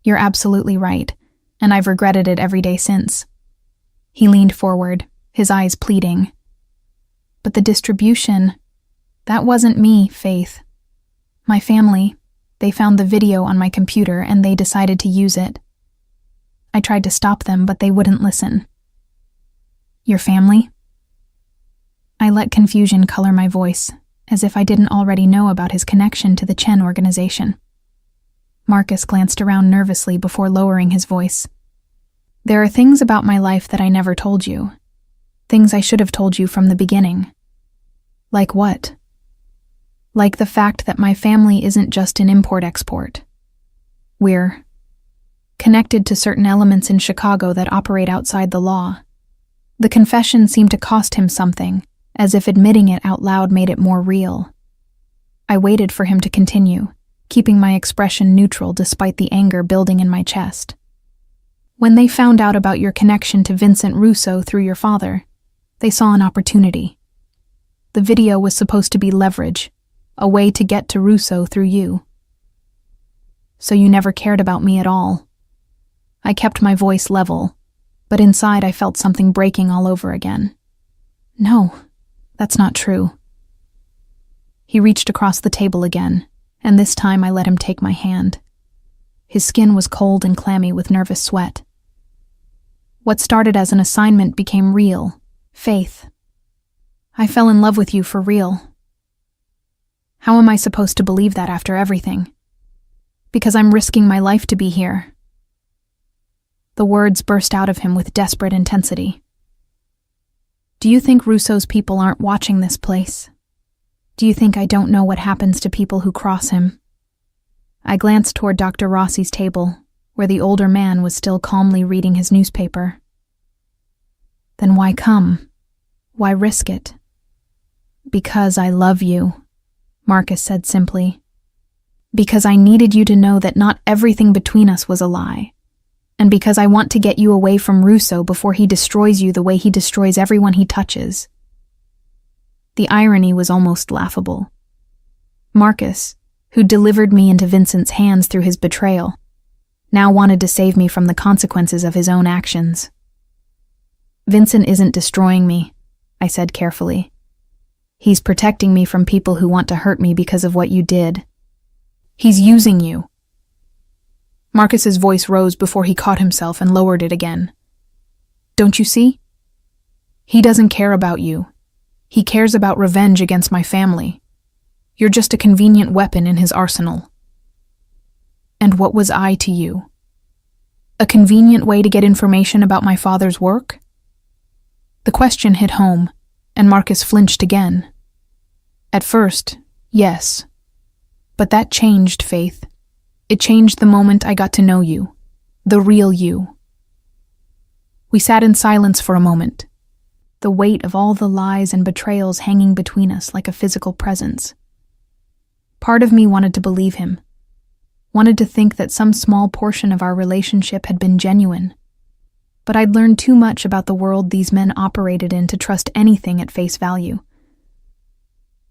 You're absolutely right, and I've regretted it every day since. He leaned forward, his eyes pleading. But the distribution, that wasn't me, Faith. My family, they found the video on my computer and they decided to use it. I tried to stop them, but they wouldn't listen. Your family? I let confusion color my voice, as if I didn't already know about his connection to the Chen organization. Marcus glanced around nervously before lowering his voice. There are things about my life that I never told you. Things I should have told you from the beginning. Like what? Like the fact that my family isn't just an import-export. We're connected to certain elements in Chicago that operate outside the law. The confession seemed to cost him something, as if admitting it out loud made it more real. I waited for him to continue, keeping my expression neutral despite the anger building in my chest. When they found out about your connection to Vincent Russo through your father, they saw an opportunity. The video was supposed to be leverage, a way to get to Russo through you. So you never cared about me at all. I kept my voice level, but inside I felt something breaking all over again. No, that's not true. He reached across the table again, and this time I let him take my hand. His skin was cold and clammy with nervous sweat. What started as an assignment became real, Faith. I fell in love with you for real. How am I supposed to believe that after everything? Because I'm risking my life to be here. The words burst out of him with desperate intensity. Do you think Russo's people aren't watching this place? Do you think I don't know what happens to people who cross him? I glanced toward Dr. Rossi's table, where the older man was still calmly reading his newspaper. Then why come? Why risk it? Because I love you, Marcus said simply. Because I needed you to know that not everything between us was a lie. And because I want to get you away from Russo before he destroys you the way he destroys everyone he touches. The irony was almost laughable. Marcus, who delivered me into Vincent's hands through his betrayal, now wanted to save me from the consequences of his own actions. Vincent isn't destroying me, I said carefully. He's protecting me from people who want to hurt me because of what you did. He's using you. Marcus's voice rose before he caught himself and lowered it again. Don't you see? He doesn't care about you. He cares about revenge against my family. You're just a convenient weapon in his arsenal. And what was I to you? A convenient way to get information about my father's work? The question hit home, and Marcus flinched again. At first, yes. But that changed, Faith. It changed the moment I got to know you, the real you. We sat in silence for a moment, the weight of all the lies and betrayals hanging between us like a physical presence. Part of me wanted to believe him, wanted to think that some small portion of our relationship had been genuine. But I'd learned too much about the world these men operated in to trust anything at face value.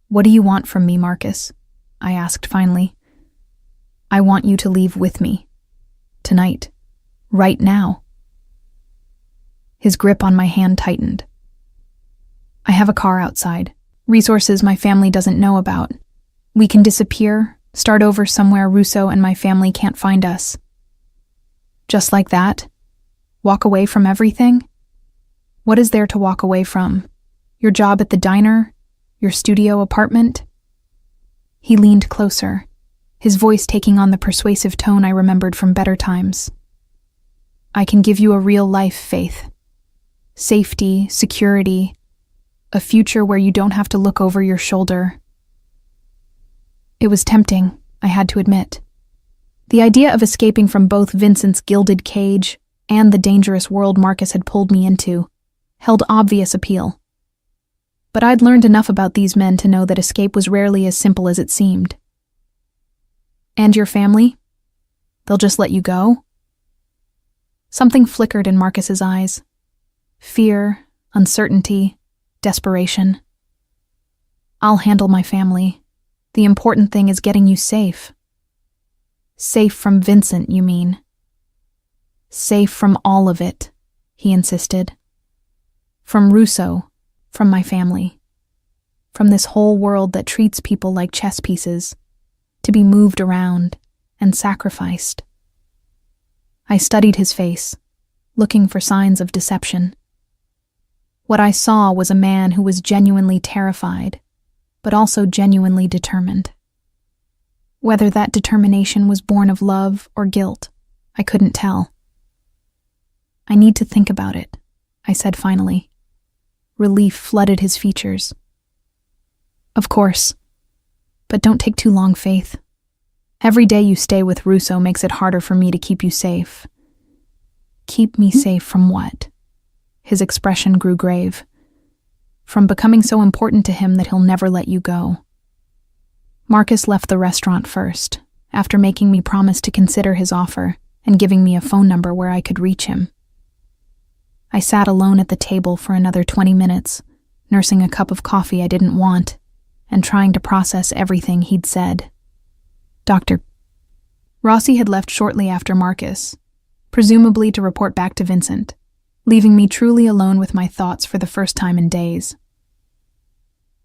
What do you want from me, Marcus? I asked finally. I want you to leave with me. Tonight. Right now. His grip on my hand tightened. I have a car outside. Resources my family doesn't know about. We can disappear, start over somewhere Russo and my family can't find us. Just like that? Walk away from everything? What is there to walk away from? Your job at the diner? Your studio apartment? He leaned closer, his voice taking on the persuasive tone I remembered from better times. I can give you a real life, Faith. Safety, security, a future where you don't have to look over your shoulder. It was tempting, I had to admit. The idea of escaping from both Vincent's gilded cage and the dangerous world Marcus had pulled me into held obvious appeal. But I'd learned enough about these men to know that escape was rarely as simple as it seemed. And your family? They'll just let you go? Something flickered in Marcus's eyes. Fear, uncertainty, desperation. I'll handle my family. The important thing is getting you safe. Safe from Vincent, you mean? Safe from all of it, he insisted. From Russo, from my family. From this whole world that treats people like chess pieces, to be moved around and sacrificed. I studied his face, looking for signs of deception. What I saw was a man who was genuinely terrified, but also genuinely determined. Whether that determination was born of love or guilt, I couldn't tell. I need to think about it, I said finally. Relief flooded his features. Of course. But don't take too long, Faith. Every day you stay with Russo makes it harder for me to keep you safe. Keep me safe from what? His expression grew grave. From becoming so important to him that he'll never let you go. Marcus left the restaurant first, after making me promise to consider his offer and giving me a phone number where I could reach him. I sat alone at the table for another 20 minutes, nursing a cup of coffee I didn't want, and trying to process everything he'd said. Dr. Rossi had left shortly after Marcus, presumably to report back to Vincent, leaving me truly alone with my thoughts for the first time in days.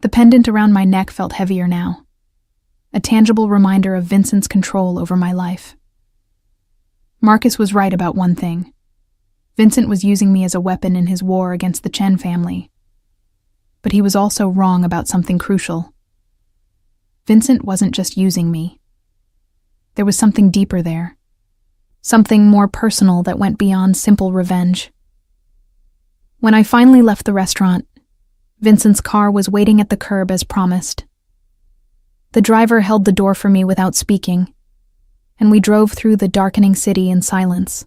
The pendant around my neck felt heavier now, a tangible reminder of Vincent's control over my life. Marcus was right about one thing. Vincent was using me as a weapon in his war against the Chen family. But he was also wrong about something crucial. Vincent wasn't just using me. There was something deeper there. Something more personal that went beyond simple revenge. When I finally left the restaurant, Vincent's car was waiting at the curb as promised. The driver held the door for me without speaking, and we drove through the darkening city in silence.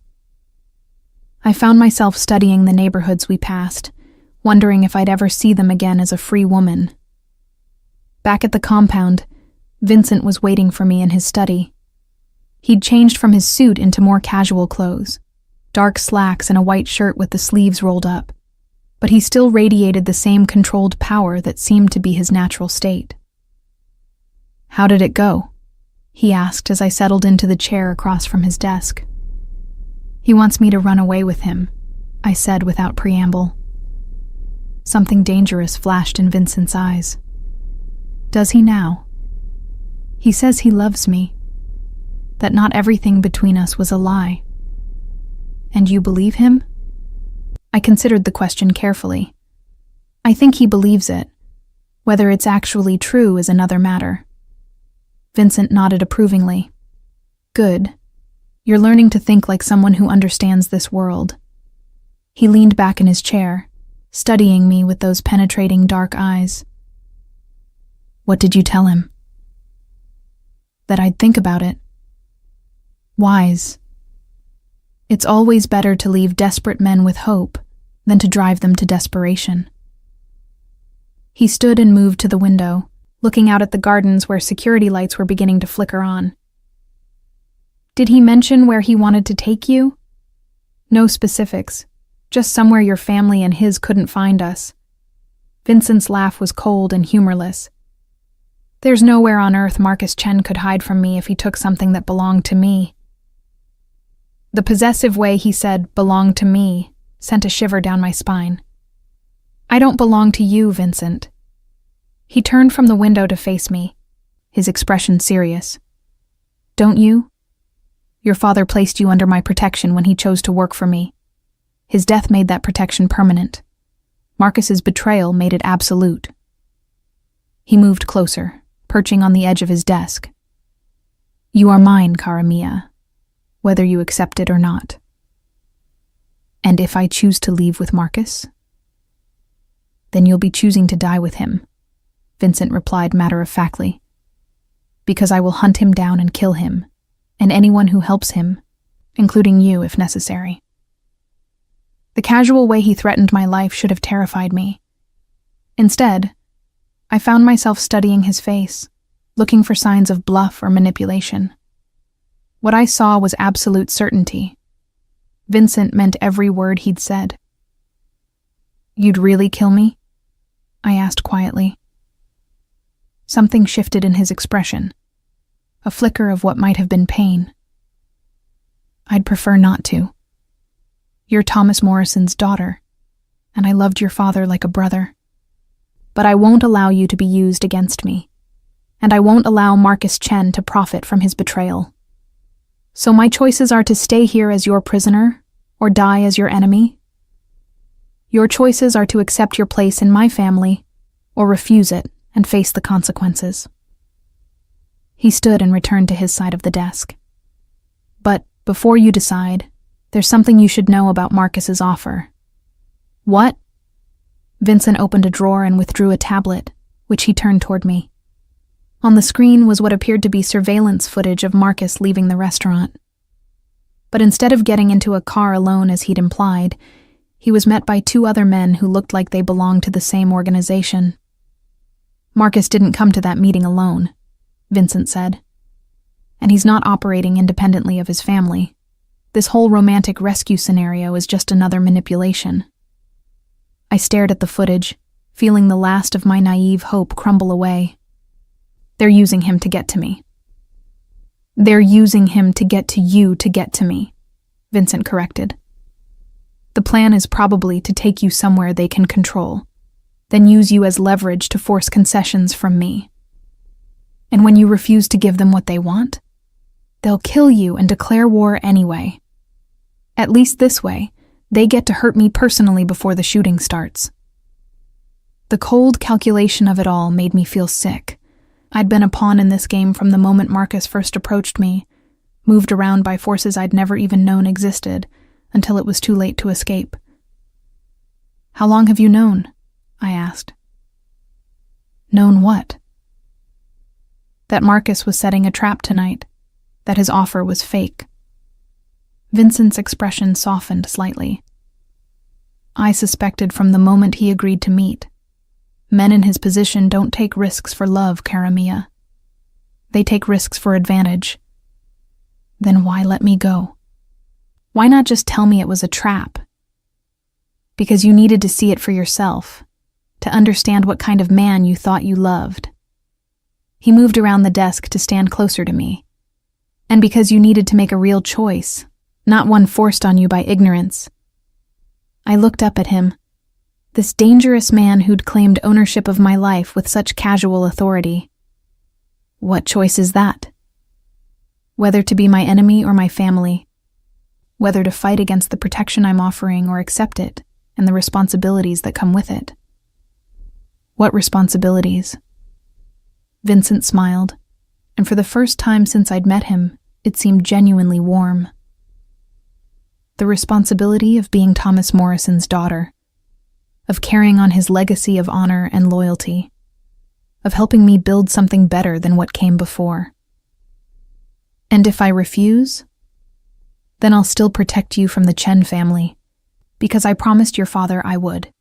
I found myself studying the neighborhoods we passed, wondering if I'd ever see them again as a free woman. Back at the compound, Vincent was waiting for me in his study. He'd changed from his suit into more casual clothes, dark slacks and a white shirt with the sleeves rolled up, but he still radiated the same controlled power that seemed to be his natural state. "How did it go?" he asked as I settled into the chair across from his desk. "He wants me to run away with him," I said without preamble. Something dangerous flashed in Vincent's eyes. "Does he now?" "He says he loves me, that not everything between us was a lie." "And you believe him?" I considered the question carefully. "I think he believes it. Whether it's actually true is another matter." Vincent nodded approvingly. "Good. You're learning to think like someone who understands this world." He leaned back in his chair, studying me with those penetrating dark eyes. "What did you tell him?" "That I'd think about it." "Wise. It's always better to leave desperate men with hope than to drive them to desperation." He stood and moved to the window, looking out at the gardens where security lights were beginning to flicker on. "Did he mention where he wanted to take you?" "No specifics, just somewhere your family and his couldn't find us." Vincent's laugh was cold and humorless. "There's nowhere on earth Marcus Chen could hide from me if he took something that belonged to me." The possessive way he said "belong to me" sent a shiver down my spine. "I don't belong to you, Vincent." He turned from the window to face me, his expression serious. "Don't you? Your father placed you under my protection when he chose to work for me. His death made that protection permanent. Marcus's betrayal made it absolute." He moved closer, perching on the edge of his desk. "You are mine, cara mia, whether you accept it or not." "And if I choose to leave with Marcus?" "Then you'll be choosing to die with him," Vincent replied matter-of-factly. "Because I will hunt him down and kill him, and anyone who helps him, including you if necessary." The casual way he threatened my life should have terrified me. Instead, I found myself studying his face, looking for signs of bluff or manipulation. What I saw was absolute certainty. Vincent meant every word he'd said. "You'd really kill me?" I asked quietly. Something shifted in his expression, a flicker of what might have been pain. "I'd prefer not to. You're Thomas Morrison's daughter, and I loved your father like a brother. But I won't allow you to be used against me, and I won't allow Marcus Chen to profit from his betrayal. So my choices are to stay here as your prisoner or die as your enemy. Your choices are to accept your place in my family or refuse it and face the consequences." He stood and returned to his side of the desk. "But before you decide, there's something you should know about Marcus's offer." "What?" Vincent opened a drawer and withdrew a tablet, which he turned toward me. On the screen was what appeared to be surveillance footage of Marcus leaving the restaurant. But instead of getting into a car alone as he'd implied, he was met by 2 other men who looked like they belonged to the same organization. "Marcus didn't come to that meeting alone," Vincent said. "And he's not operating independently of his family. This whole romantic rescue scenario is just another manipulation." I stared at the footage, feeling the last of my naive hope crumble away. "They're using him to get to me." "They're using him to get to you to get to me," Vincent corrected. "The plan is probably to take you somewhere they can control, then use you as leverage to force concessions from me. And when you refuse to give them what they want, they'll kill you and declare war anyway. At least this way, they get to hurt me personally before the shooting starts." The cold calculation of it all made me feel sick. I'd been a pawn in this game from the moment Marcus first approached me, moved around by forces I'd never even known existed, until it was too late to escape. "How long have you known?" I asked. "Known what?" "That Marcus was setting a trap tonight, that his offer was fake." Vincent's expression softened slightly. "I suspected from the moment he agreed to meet. Men in his position don't take risks for love, Karamia. They take risks for advantage. Then why let me go? Why not just tell me it was a trap? Because you needed to see it for yourself, to understand what kind of man you thought you loved." He moved around the desk to stand closer to me. "And because you needed to make a real choice, not one forced on you by ignorance." I looked up at him, this dangerous man who'd claimed ownership of my life with such casual authority. "What choice is that? Whether to be my enemy or my family, whether to fight against the protection I'm offering or accept it and the responsibilities that come with it." "What responsibilities?" Vincent smiled, and for the first time since I'd met him, it seemed genuinely warm. "The responsibility of being Thomas Morrison's daughter, of carrying on his legacy of honor and loyalty, of helping me build something better than what came before. And if I refuse, then I'll still protect you from the Chen family, because I promised your father I would.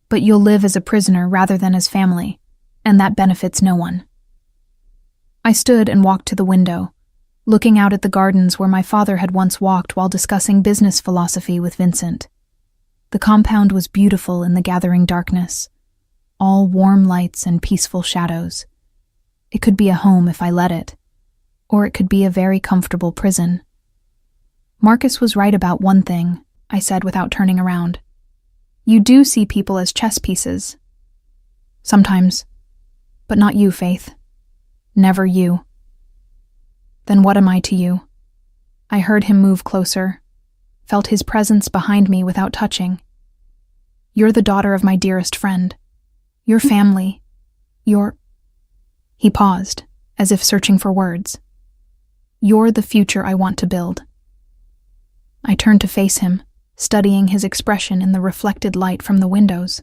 But you'll live as a prisoner rather than as family, and that benefits no one." I stood and walked to the window, looking out at the gardens where my father had once walked while discussing business philosophy with Vincent. The compound was beautiful in the gathering darkness, all warm lights and peaceful shadows. It could be a home if I let it, or it could be a very comfortable prison. "Marcus was right about one thing," I said without turning around. "You do see people as chess pieces." "Sometimes, but not you, Faith. Never you." "Then what am I to you?" I heard him move closer, felt his presence behind me without touching. "You're the daughter of my dearest friend. Your family. Your—" He paused, as if searching for words. "You're the future I want to build." I turned to face him, studying his expression in the reflected light from the windows.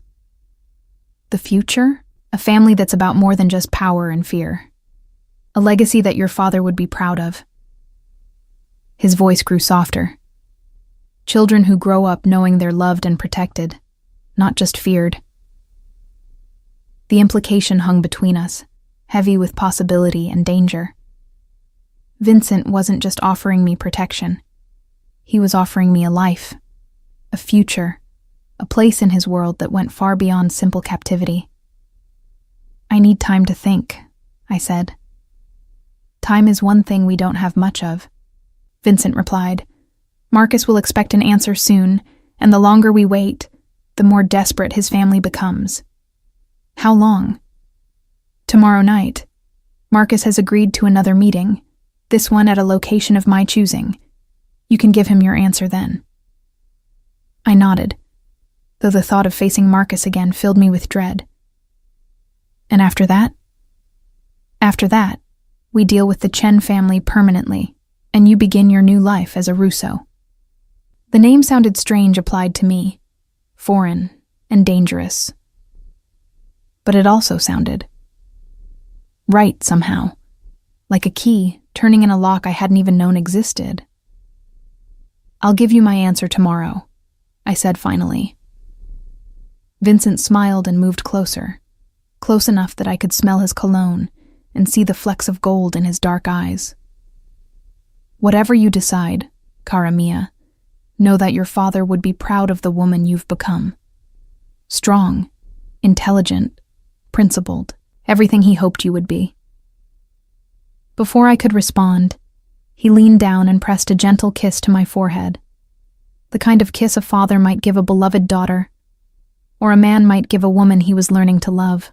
"The future? A family that's about more than just power and fear. A legacy that your father would be proud of." His voice grew softer. "Children who grow up knowing they're loved and protected, not just feared." The implication hung between us, heavy with possibility and danger. Vincent wasn't just offering me protection. He was offering me a life, a future, a place in his world that went far beyond simple captivity. "I need time to think," I said. "Time is one thing we don't have much of," Vincent replied. "Marcus will expect an answer soon, and the longer we wait, the more desperate his family becomes." "How long?" "Tomorrow night. Marcus has agreed to another meeting, this one at a location of my choosing. You can give him your answer then." I nodded, though the thought of facing Marcus again filled me with dread. "And after that?" "After that, we deal with the Chen family permanently, and you begin your new life as a Russo." The name sounded strange applied to me, foreign and dangerous. But it also sounded right somehow, like a key turning in a lock I hadn't even known existed. "I'll give you my answer tomorrow," I said finally. Vincent smiled and moved closer, close enough that I could smell his cologne and see the flecks of gold in his dark eyes. "Whatever you decide, cara mia, know that your father would be proud of the woman you've become. Strong, intelligent, principled, everything he hoped you would be." Before I could respond, he leaned down and pressed a gentle kiss to my forehead, the kind of kiss a father might give a beloved daughter, or a man might give a woman he was learning to love.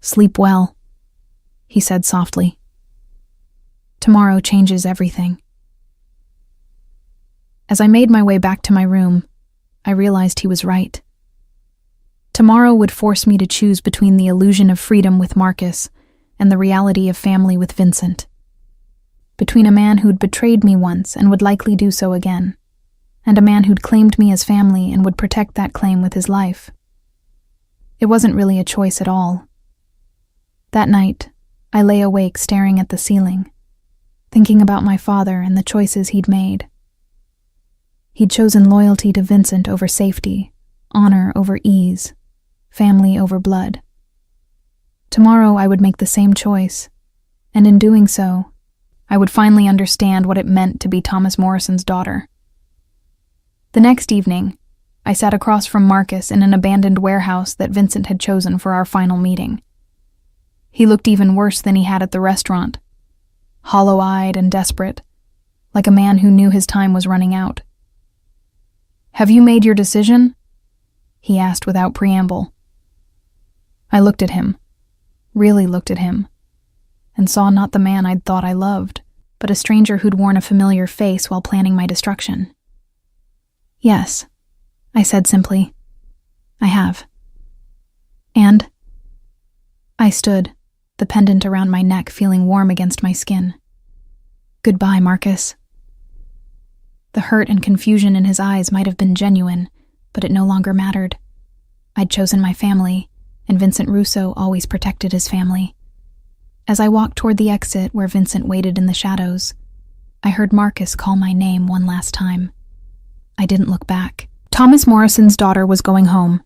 "Sleep well," he said softly. "Tomorrow changes everything." As I made my way back to my room, I realized he was right. Tomorrow would force me to choose between the illusion of freedom with Marcus and the reality of family with Vincent. Between a man who'd betrayed me once and would likely do so again, and a man who'd claimed me as family and would protect that claim with his life. It wasn't really a choice at all. That night, I lay awake staring at the ceiling, thinking about my father and the choices he'd made. He'd chosen loyalty to Vincent over safety, honor over ease, family over blood. Tomorrow I would make the same choice, and in doing so, I would finally understand what it meant to be Thomas Morrison's daughter. The next evening, I sat across from Marcus in an abandoned warehouse that Vincent had chosen for our final meeting. He looked even worse than he had at the restaurant, hollow-eyed and desperate, like a man who knew his time was running out. "Have you made your decision?" he asked without preamble. I looked at him, really looked at him, and saw not the man I'd thought I loved, but a stranger who'd worn a familiar face while planning my destruction. "Yes," I said simply. "I have." "And?" I stood, the pendant around my neck feeling warm against my skin. "Goodbye, Marcus." The hurt and confusion in his eyes might have been genuine, but it no longer mattered. I'd chosen my family, and Vincent Russo always protected his family. As I walked toward the exit where Vincent waited in the shadows, I heard Marcus call my name one last time. I didn't look back. Thomas Morrison's daughter was going home,